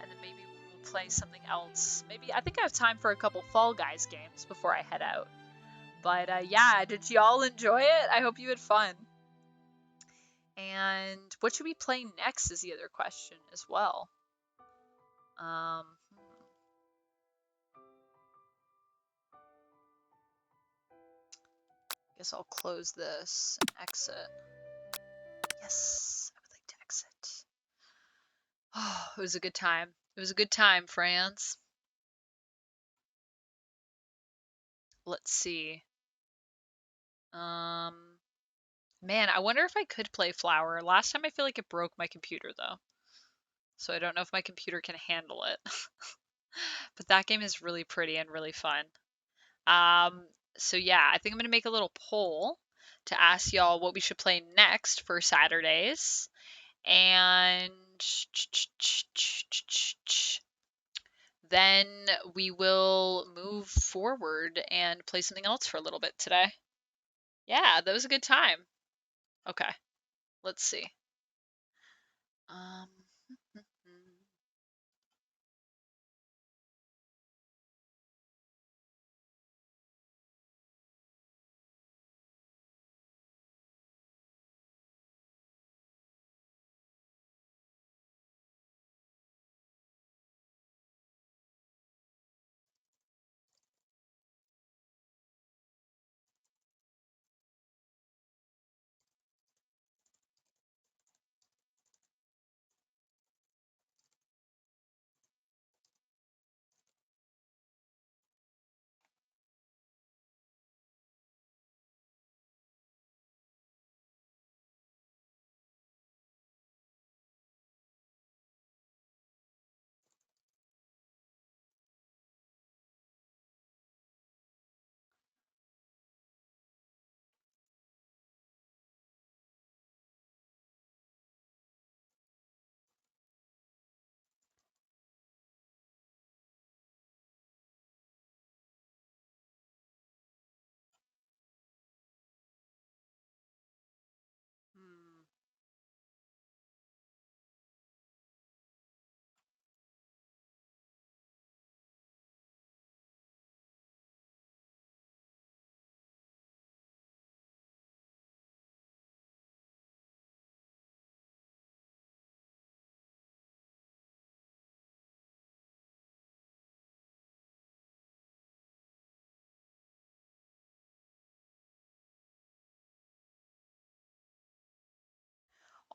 And then maybe we'll play something else. Maybe, I think I have time for a couple Fall Guys games before I head out. But yeah, did y'all enjoy it? I hope you had fun. And what should we play next is the other question as well. Guess I'll close this and exit. Yes, I would like to exit. Oh, it was a good time. It was a good time, France. Let's see. Man, I wonder if I could play Flower. Last time I feel like it broke my computer though. So I don't know if my computer can handle it. But that game is really pretty and really fun. So yeah, I think I'm gonna make a little poll to ask y'all what we should play next for Saturdays. And then we will move forward and play something else for a little bit today. Yeah, that was a good time. Okay, let's see. Um, hmm.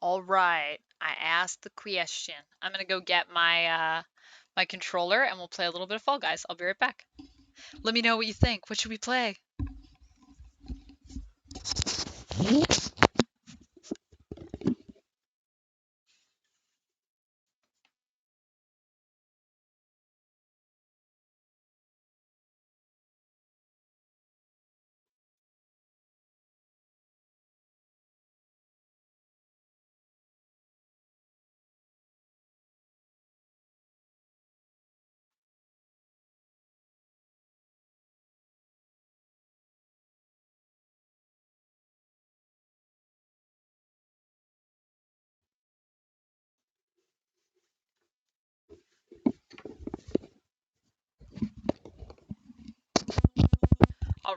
All right, I asked the question. I'm gonna go get my controller and we'll play a little bit of Fall Guys. I'll be right back. Let me know what you think. What should we play?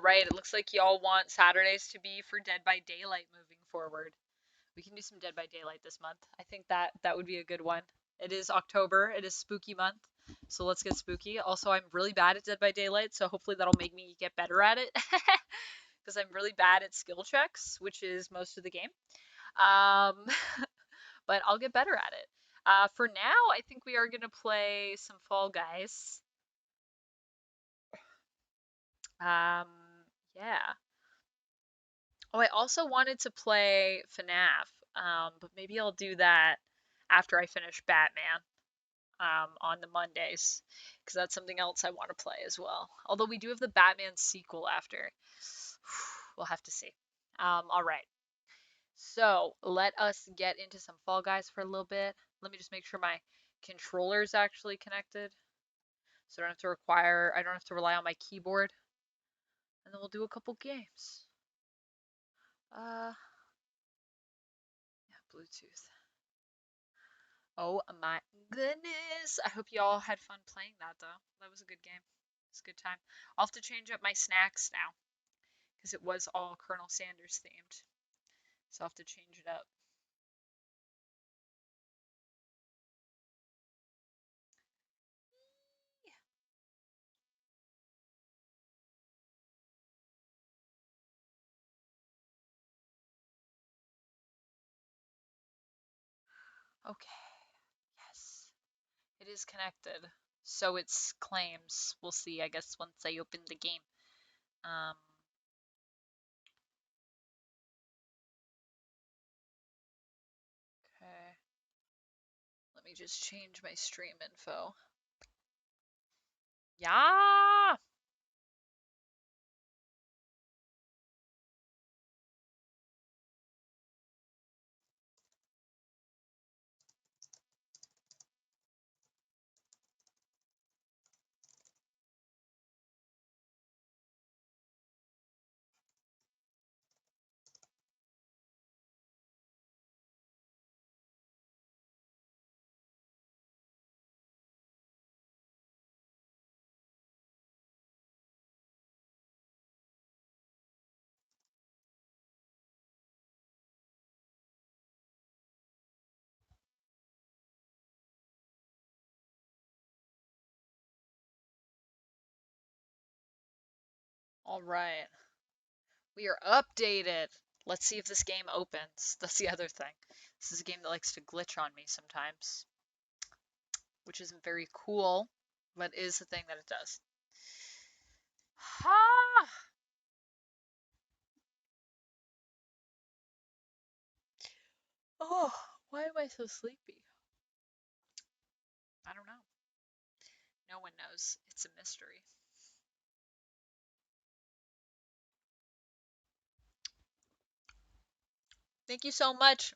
right, it looks like y'all want Saturdays to be for Dead by Daylight moving forward. We can do some Dead by Daylight this month. I think that would be a good one. It is October. It is spooky month. So let's get spooky. Also, I'm really bad at Dead by Daylight, so hopefully that'll make me get better at it. Because I'm really bad at skill checks, which is most of the game. But I'll get better at it. For now, I think we are going to play some Fall Guys. Yeah. Oh, I also wanted to play FNAF, but maybe I'll do that after I finish Batman on the Mondays, because that's something else I want to play as well. Although we do have the Batman sequel after. We'll have to see. All right. So let us get into some Fall Guys for a little bit. Let me just make sure my controller is actually connected, so I don't have to rely on my keyboard. And then we'll do a couple games. Yeah, Bluetooth. Oh my goodness. I hope you all had fun playing that though. That was a good game. It's a good time. I'll have to change up my snacks now because it was all Colonel Sanders themed. So I'll have to change it up. Okay. Yes. It is connected. So it's claims. We'll see, I guess, once I open the game. Okay. Let me just change my stream info. Yeah. All right. We are updated. Let's see if this game opens. That's the other thing. This is a game that likes to glitch on me sometimes, which isn't very cool, but is the thing that it does. Ha! Oh, why am I so sleepy? I don't know. No one knows. It's a mystery. Thank you so much,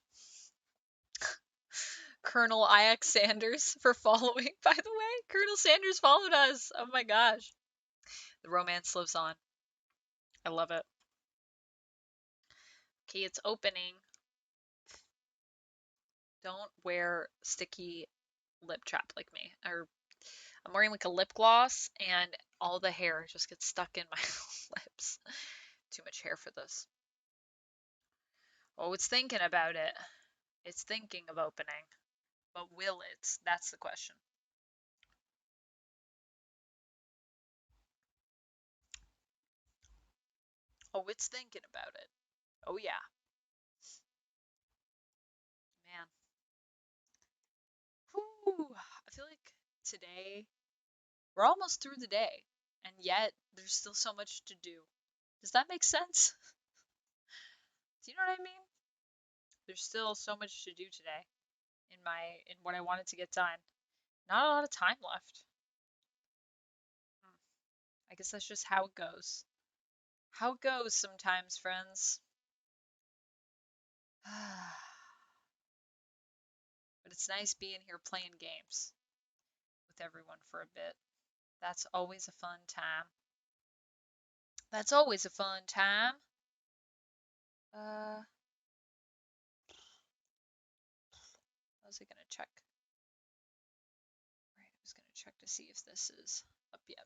Colonel IX Sanders, for following, by the way. Colonel Sanders followed us. Oh my gosh. The romance lives on. I love it. Okay, it's opening. Don't wear sticky lip trap like me. Or I'm wearing like a lip gloss and all the hair just gets stuck in my lips. Too much hair for this. Oh, it's thinking about it. It's thinking of opening. But will it? That's the question. Oh, it's thinking about it. Oh, yeah. Man. Whew. I feel like today, we're almost through the day, and yet there's still so much to do. Does that make sense? Do you know what I mean? There's still so much to do today in what I wanted to get done. Not a lot of time left. I guess that's just how it goes. How it goes sometimes, friends. But it's nice being here playing games with everyone for a bit. That's always a fun time. That's always a fun time. I was I gonna check? Right, I was gonna check to see if this is up yet.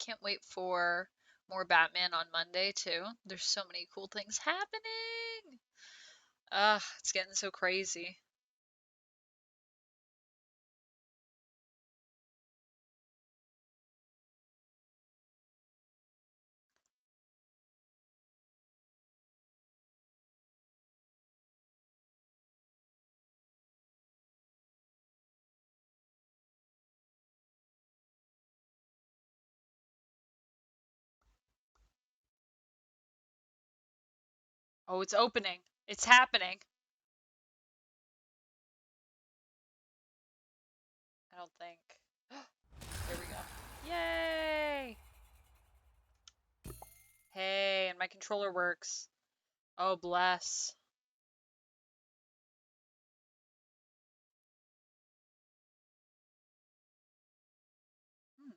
can't wait for more Batman on Monday too. There's so many cool things happening. It's getting so crazy. Oh, it's opening. It's happening. I don't think. There we go. Yay! Hey, and my controller works. Oh, bless. Hmm.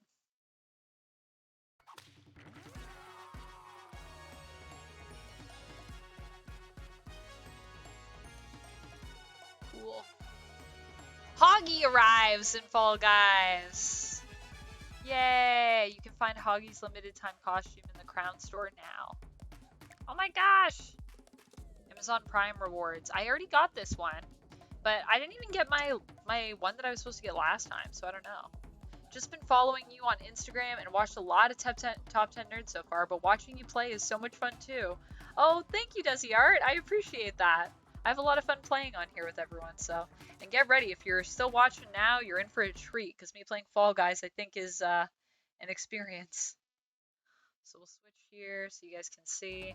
Cool. Hoggy arrives in Fall Guys. Yay! You can find Hoggy's limited time costume in the Crown store now. Oh my gosh! Amazon Prime rewards. I already got this one, but I didn't even get my one that I was supposed to get last time, so I don't know. Just been following you on Instagram and watched a lot of top 10 nerds so far, but watching you play is so much fun too. Oh, thank you, Desi Art. I appreciate that. I have a lot of fun playing on here with everyone, so. And get ready, if you're still watching now, you're in for a treat, because me playing Fall Guys, I think, is an experience. So we'll switch here so you guys can see.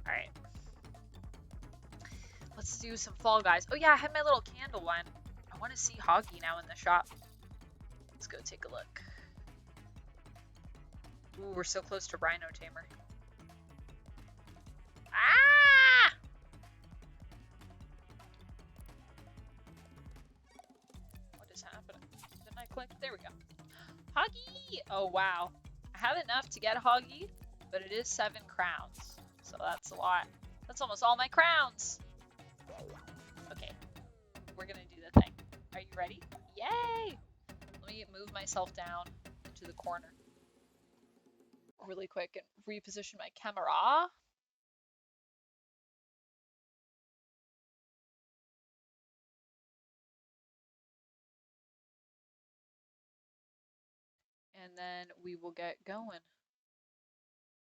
Alright. Let's do some Fall Guys. Oh yeah, I had my little candle one. I want to see Hoggy now in the shop. Let's go take a look. Ooh, we're so close to Rhino Tamer. Ah! What is happening? Didn't I click? There we go. Hoggy! Oh, wow. I have enough to get Hoggy, but it is 7 crowns. So that's a lot. That's almost all my crowns. Okay. We're gonna do the thing. Are you ready? Yay! Let me move myself down into the corner really quick and reposition my camera. And then we will get going.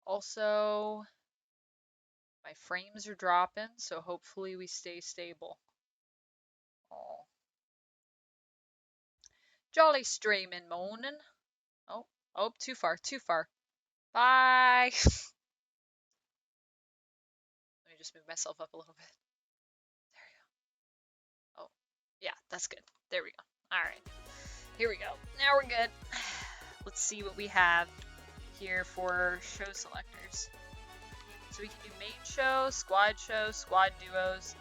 Also, my frames are dropping, so hopefully we stay stable. Oh. Jolly streaming morning. Oh, too far, too far. Bye. Let me just move myself up a little bit. There we go. Oh, yeah, that's good. There we go. All right, here we go. Now we're good. Let's see what we have here for show selectors. So we can do main show, squad duos,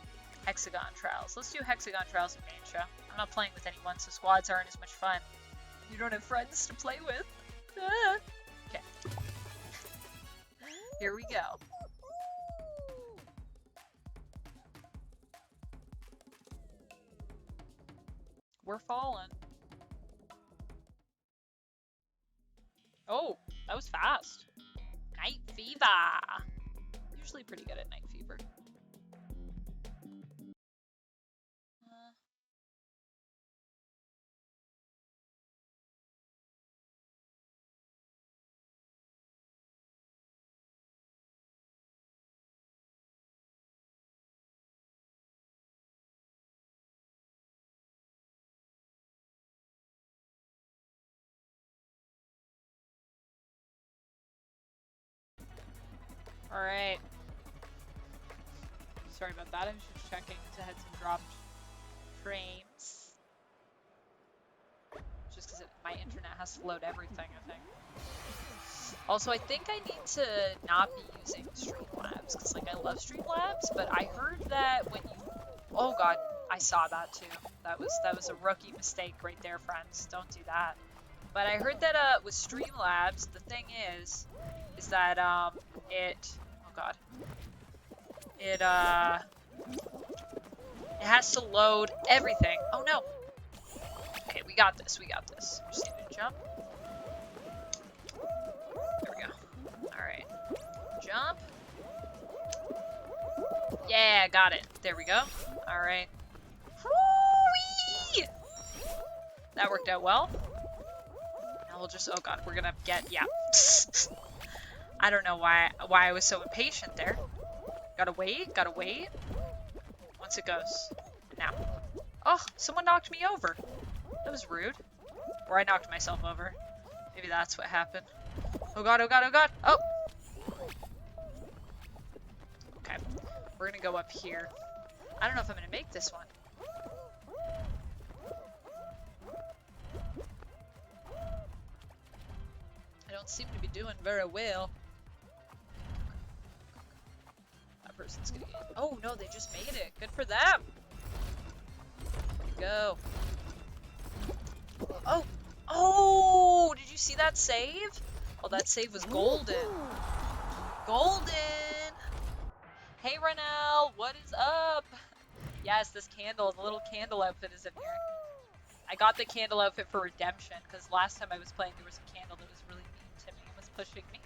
hexagon trials. Let's do hexagon trials and main show. I'm not playing with anyone, so squads aren't as much fun. You don't have friends to play with. Ah. Okay. Here we go. We're falling. Oh, that was fast. Night Fever. Usually pretty good at Night Fever. Alright. Sorry about that, I was just checking because I had some dropped frames. Just because my internet has to load everything, I think. Also, I think I need to not be using Streamlabs, because like I love Streamlabs, but I heard that when you... Oh god, I saw that too. That was a rookie mistake right there, friends. Don't do that. But I heard that with Streamlabs, the thing is that it... Oh god. It has to load everything. Oh no! Okay, we got this, we got this. I'm just gonna jump. There we go. Alright. Jump. Yeah, got it. There we go. Alright. Whoo-wee! That worked out well. Now we'll just, oh god, we're gonna get, yeah. I don't know why I was so impatient there. Gotta wait. Once it goes. Now. Oh, someone knocked me over. That was rude. Or I knocked myself over. Maybe that's what happened. Oh god, oh god, oh god! Oh! Okay. We're gonna go up here. I don't know if I'm gonna make this one. I don't seem to be doing very well. That person's gonna get... Oh no, they just made it. Good for them! Go. Oh! Oh! Did you see that save? Oh, that save was golden. Golden! Hey, Renelle! What is up? Yes, this candle, the little candle outfit is in here. I got the candle outfit for redemption, because last time I was playing, there was a candle that was really mean to me and was pushing me.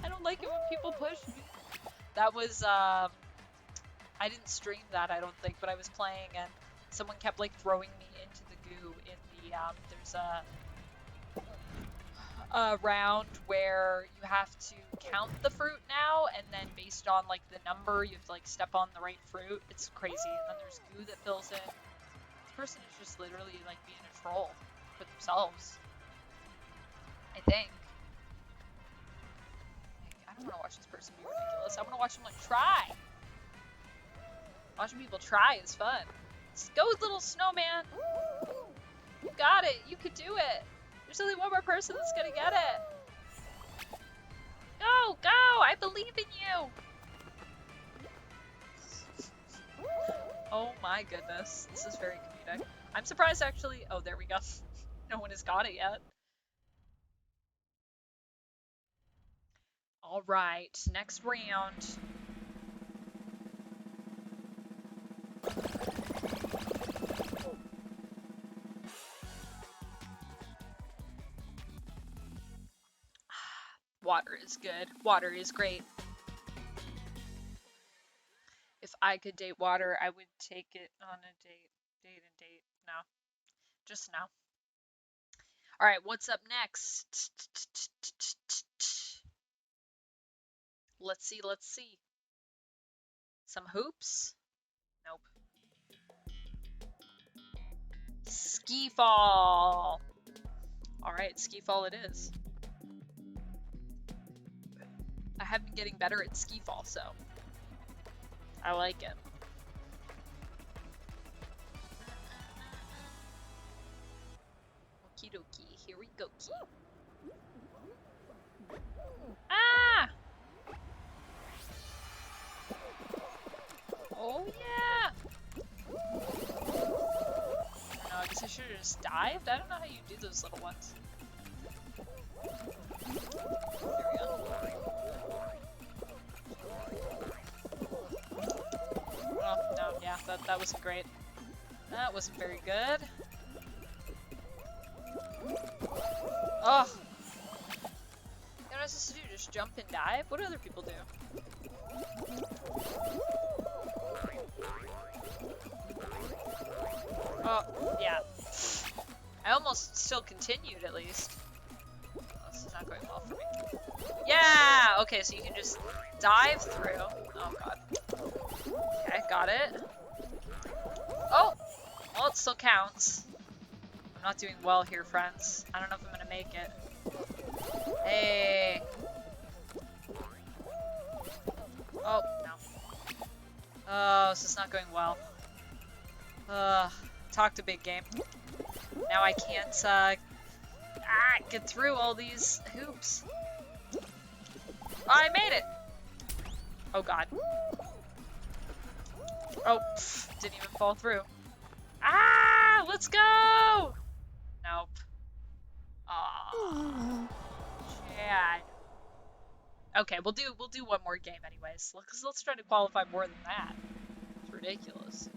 I don't like it when people push me. That was, I didn't stream that, I don't think, but I was playing and someone kept like throwing me into the goo in the, there's a round where you have to count the fruit now, and then based on like the number, you have to like step on the right fruit. It's crazy. And then there's goo that fills in. This person is just literally like being a troll for themselves, I think. I don't want to watch this person be ridiculous. I want to watch them like try. Watching people try is fun. Let's go, little snowman. You got it. You could do it. There's only one more person that's gonna get it. Go, go! I believe in you. Oh my goodness. This is very comedic. I'm surprised actually. Oh, there we go. No one has got it yet. Alright, next round. Water is good. Water is great. If I could date water, I would take it on a date. Date. No. Just no. Alright, what's up next? Let's see. Some hoops? Nope. Ski fall! Alright, ski fall it is. I have been getting better at ski fall, so I like it. Okie dokie, here we go. Ah! Oh yeah! No, I guess I should have just dived. I don't know how you do those little ones. There we go. Oh, no, yeah, that wasn't great. That wasn't very good. Oh! You know what I was supposed to do? Just jump and dive? What do other people do? Oh, yeah. I almost still continued, at least. Oh, this is not going well for me. Yeah! Okay, so you can just dive through. Oh, God. Okay, got it. Oh! Well, it still counts. I'm not doing well here, friends. I don't know if I'm gonna make it. Hey! Oh, no. Oh, this is not going well. Talk to big game. Now I can't, get through all these hoops. Oh, I made it! Oh, God. Oh, didn't even fall through. Ah, let's go! Nope. Aw. Chad. Okay, we'll do one more game anyways. Let's try to qualify more than that. It's ridiculous.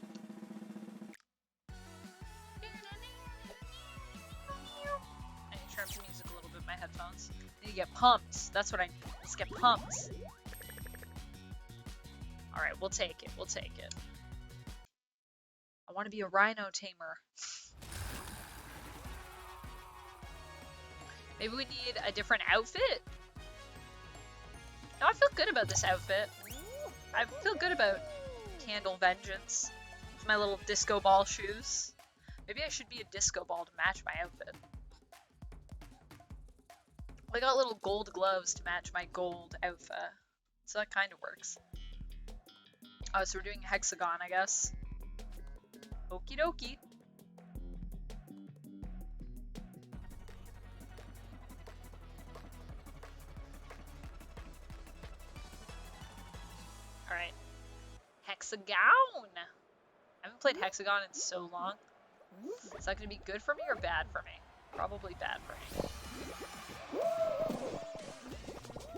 I need to turn the music a little bit. My headphones get pumped. That's what I need. Let's get pumped. Alright, we'll take it. We'll take it. I want to be a rhino tamer. Maybe we need a different outfit? No, I feel good about this outfit. I feel good about Candle Vengeance. With my little disco ball shoes. Maybe I should be a disco ball to match my outfit. I got little gold gloves to match my gold outfit. So that kind of works. Oh, so we're doing hexagon, I guess. Okie dokie. Alright. Hexagon! I haven't played hexagon in so long. Is that going to be good for me or bad for me? Probably bad for me.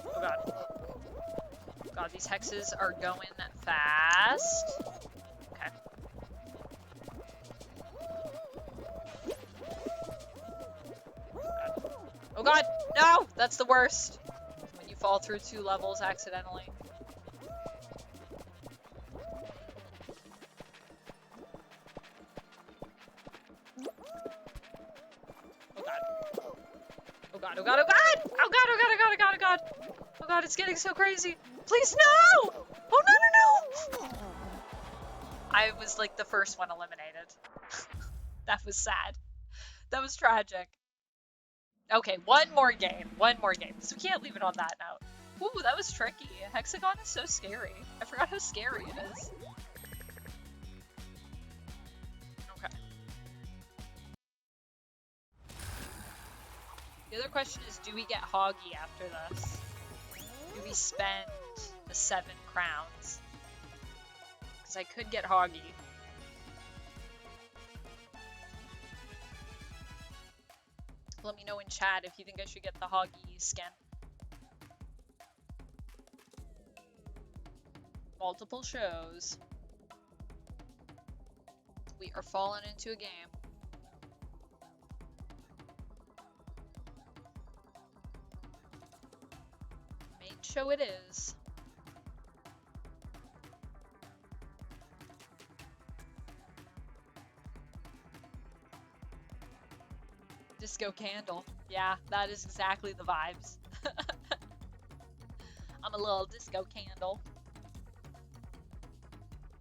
Oh god. God, these hexes are going fast. Okay. Oh god, no! That's the worst. When you fall through 2 levels accidentally. Oh god, oh god, oh god! Oh god, oh god, oh god, oh god, oh god! Oh god, it's getting so crazy. Please, no! Oh no, no, no! I was like the first one eliminated. That was sad. That was tragic. Okay, one more game. One more game. So we can't leave it on that note. Ooh, that was tricky. Hexagon is so scary. I forgot how scary it is. Okay. The other question is, do we get Hoggy after this? Do we spend the 7 crowns? Because I could get Hoggy. Let me know in chat if you think I should get the Hoggy skin. Multiple shows. We are falling into a game. Main show it is. Disco candle. Yeah, that is exactly the vibes. I'm a little disco candle.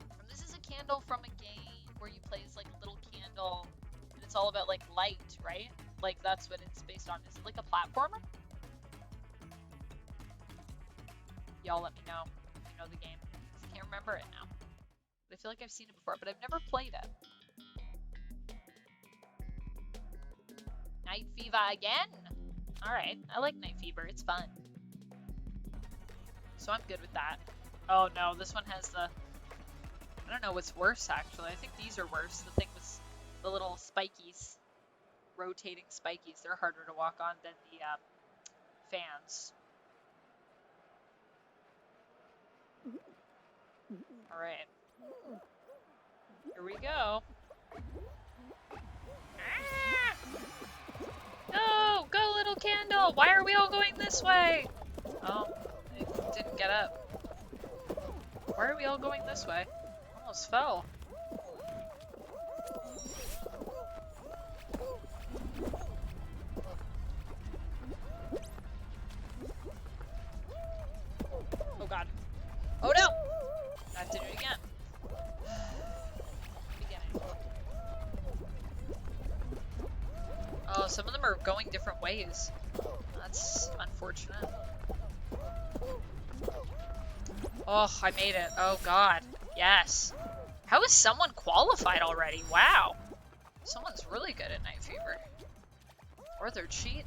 And this is a candle from a game where you play as like a little candle and it's all about like light, right? Like that's what it's based on. Is it like a platformer? Y'all let me know if you know the game. I can't remember it now. But I feel like I've seen it before, but I've never played it. Night Fever again? Alright, I like Night Fever, it's fun. So I'm good with that. Oh no, this one has the... I don't know what's worse actually, I think these are worse. The thing with the little spikies. Rotating spikies, they're harder to walk on than the fans. Alright. Here we go. Ah! No! Go, little candle! Why are we all going this way? Oh, it didn't get up. Why are we all going this way? Almost fell. Oh god. Oh no! I have to do it again. Oh, some of them are going different ways. That's unfortunate. Oh, I made it. Oh god. Yes. How is someone qualified already? Wow. Someone's really good at Night Fever. Or they're cheating.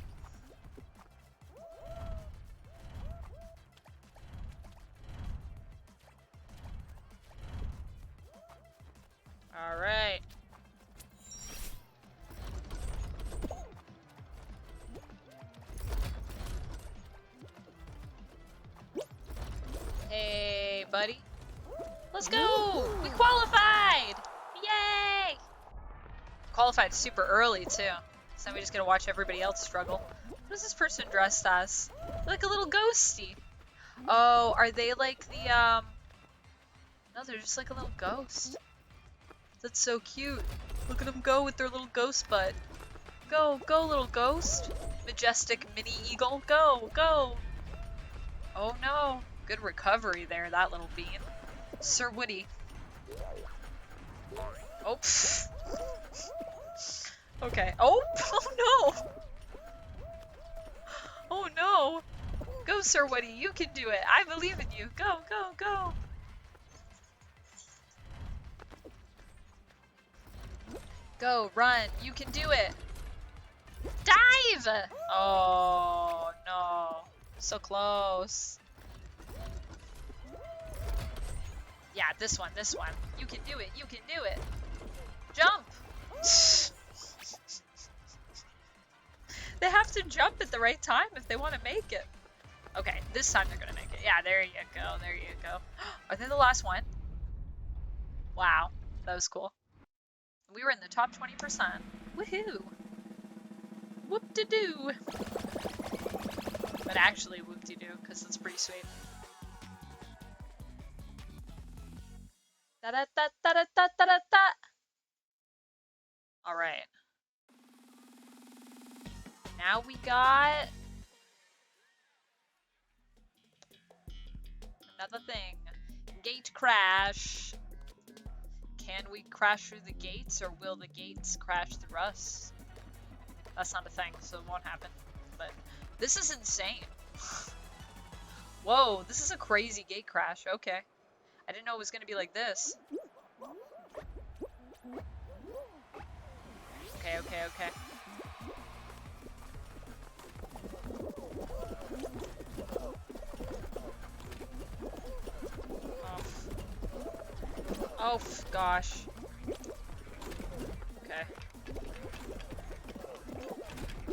Alright. Hey, buddy. Let's go! We qualified! Yay! Qualified super early, too. So now we just gotta watch everybody else struggle. What is this person dressed as? Like a little ghosty. Oh, are they like the, no, they're just like a little ghost. That's so cute. Look at them go with their little ghost butt. Go, go, little ghost. Majestic mini eagle. Go, go. Oh no. Good recovery there, that little bean. Sir Woody. Oh. Okay. Oh, oh no. Oh no. Go, Sir Woody. You can do it. I believe in you. Go, go, go. Go, run. You can do it. Dive! Oh, no. So close. Yeah, this one, this one. You can do it. You can do it. Jump! They have to jump at the right time if they want to make it. Okay, this time they're gonna make it. Yeah, there you go. There you go. Are they the last one? Wow, that was cool. We were in the top 20%. Woohoo! Whoop-de-doo! But actually whoop-de-doo, because it's pretty sweet. Da-da-da-da-da-da-da-da! Alright. Now we got... another thing. Gate crash. Can we crash through the gates, or will the gates crash through us? That's not a thing, so it won't happen. But this is insane. Whoa, this is a crazy gate crash. Okay. I didn't know it was going to be like this. Okay, okay, okay. Oh, gosh. Okay.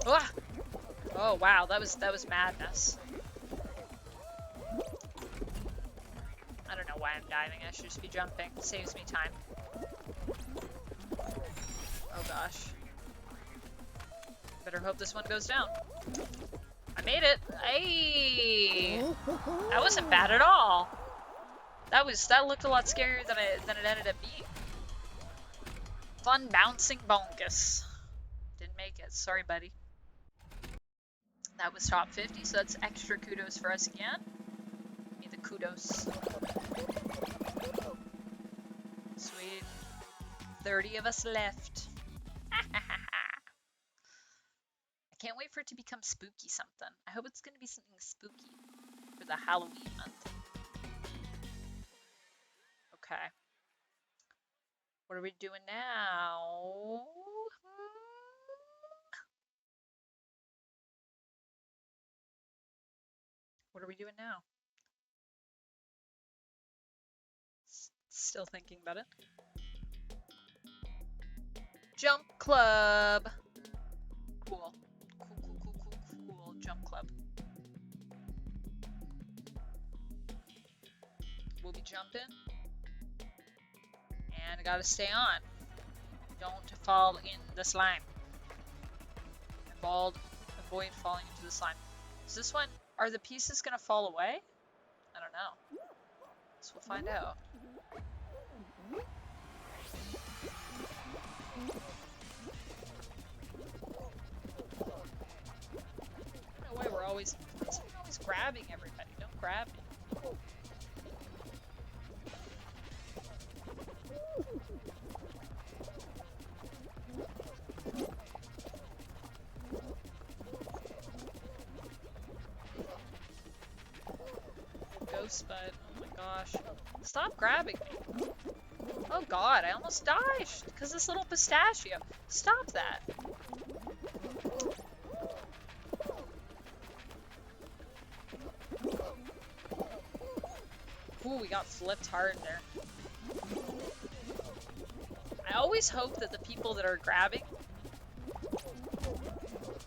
Ah! Oh wow, that was madness. I don't know why I'm diving. I should just be jumping. It saves me time. Oh gosh. Better hope this one goes down. I made it. Hey, that wasn't bad at all. That looked a lot scarier than it ended up being. Fun bouncing bonkus. Didn't make it. Sorry, buddy. That was top 50, so that's extra kudos for us again. Give me the kudos. Sweet. 30 of us left. I can't wait for it to become spooky something. I hope it's going to be something spooky for the Halloween month. Okay. What are we doing now? What are we doing now? Still thinking about it. Jump club. Cool. Cool. Jump club. We'll be jumping. And gotta stay on. Don't fall in the slime. Avoid falling into the slime. Is this one? Are the pieces gonna fall away? I don't know. So we'll find out. I don't know why we're always grabbing everybody. Don't grab me. Ghost bud. Oh my gosh. Stop grabbing me. Oh god, I almost died because this little pistachio. Stop that. Ooh, we got flipped hard there. I always hope that the people that are grabbing...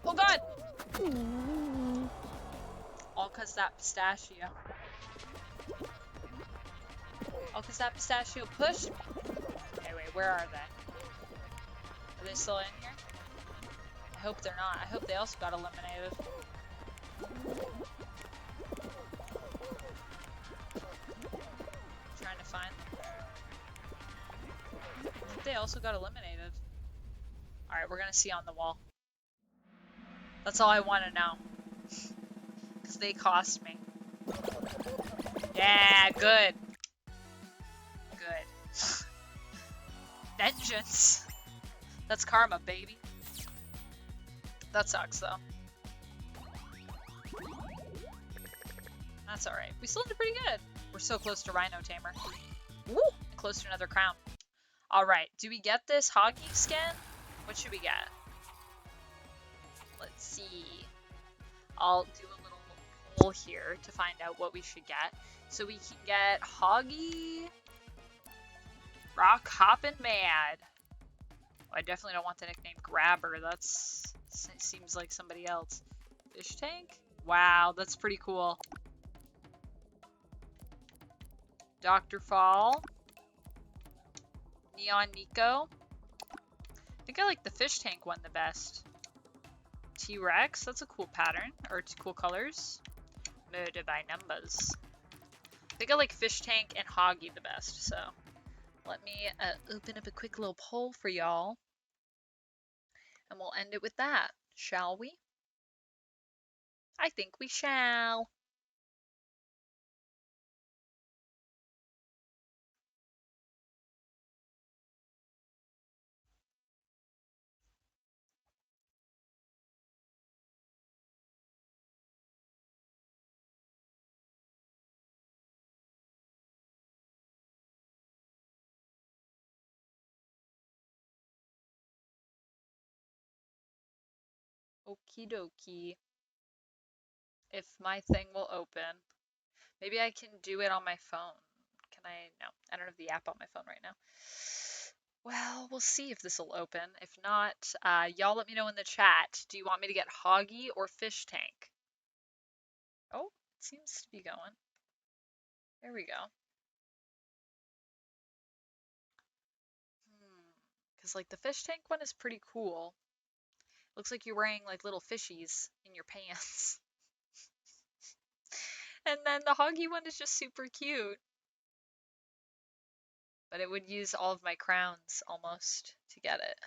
Oh god! All because that pistachio. All because that pistachio pushed me. Okay, wait, where are they? Are they still in here? I hope they're not. I hope they also got eliminated. Trying to find them. I think they also got eliminated. Alright, we're gonna see on the wall. That's all I want to know. Because they cost me. Yeah, good. Good. Vengeance. That's karma, baby. That sucks, though. That's alright. We still did pretty good. We're so close to Rhino Tamer. Woo! Close to another crown. Alright, do we get this Hoggy skin? What should we get? Let's see. I'll do a little poll here to find out what we should get. So we can get Hoggy, Rock Hoppin' Mad. Oh, I definitely don't want the nickname Grabber. That's seems like somebody else. Fish Tank? Wow, that's pretty cool. Dr. Fall. Neon Nico. I think I like the Fish Tank one the best. T-Rex, that's a cool pattern, or cool colors. Murder by numbers. I think I like Fish Tank and Hoggy the best, so let me open up a quick little poll for y'all. And we'll end it with that, shall we? I think we shall. Okie dokie. If my thing will open. Maybe I can do it on my phone. Can I? No, I don't have the app on my phone right now. Well, we'll see if this will open. If not, y'all let me know in the chat. Do you want me to get Hoggy or Fish Tank? Oh, it seems to be going. There we go. Because, like, the Fish Tank one is pretty cool. Looks like you're wearing, like, little fishies in your pants. And then the Hoggy one is just super cute. But it would use all of my crowns, almost, to get it.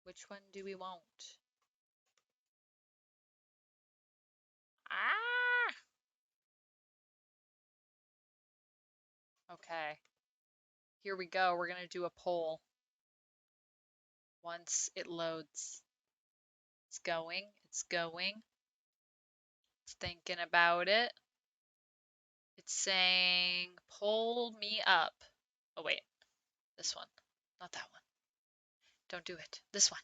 Which one do we want? Ah! Okay. Here we go. We're going to do a poll. Once it loads. It's going. It's going. It's thinking about it. It's saying, pull me up. Oh, wait. This one. Not that one. Don't do it. This one.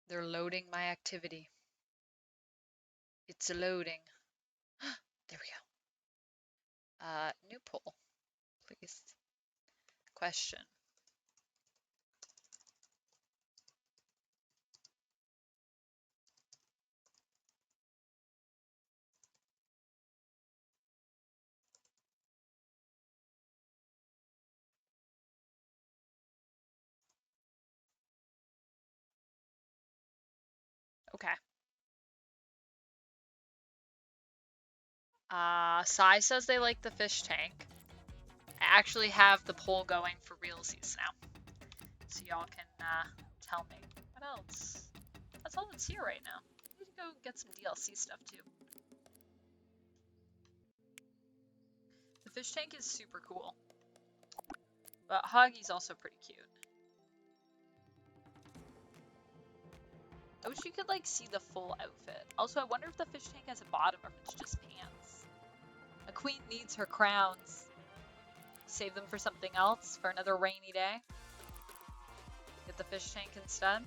They're loading my activity. It's loading. There we go. New poll, please. Question. Okay. Sai says they like the Fish Tank. I actually have the poll going for realsies now. So y'all can tell me. What else? That's all that's here right now. I need to go get some DLC stuff too. The Fish Tank is super cool. But Hoggy's also pretty cute. I wish you could like see the full outfit. Also, I wonder if the Fish Tank has a bottom or if it's just pants. A queen needs her crowns. Save them for something else, for another rainy day. Get the Fish Tank instead.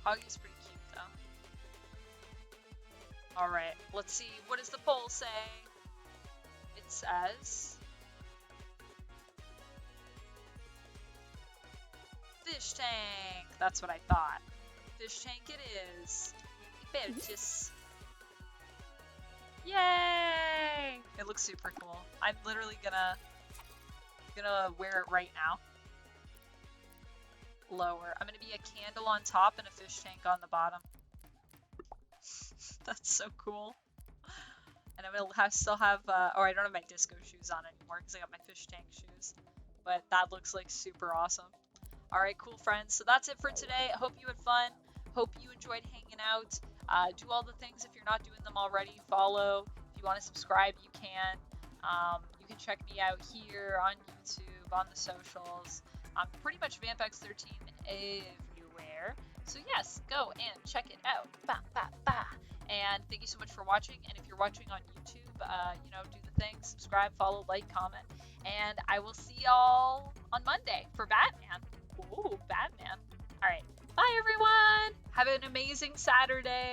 Huggy's pretty cute though. Alright, let's see. What does the poll say? It says... Fish tank! That's what I thought. Fish tank it is. Purchase. Yay! It looks super cool. I'm literally gonna wear it right now. Lower. I'm gonna be a candle on top and a fish tank on the bottom. That's so cool. And I'm gonna still have, or I don't have my disco shoes on anymore because I got my fish tank shoes. But that looks like super awesome. Alright, cool friends. So that's it for today. I hope you had fun. Hope you enjoyed hanging out. Do all the things if you're not doing them already. Follow. If you want to subscribe, you can. You can check me out here on YouTube, on the socials. I'm pretty much VampX13 everywhere. So yes, go and check it out. Bah, bah, bah. And thank you so much for watching. And if you're watching on YouTube, you know, do the thing. Subscribe, follow, like, comment. And I will see y'all on Monday for Batman. Ooh, Batman. All right. Bye, everyone. Have an amazing Saturday.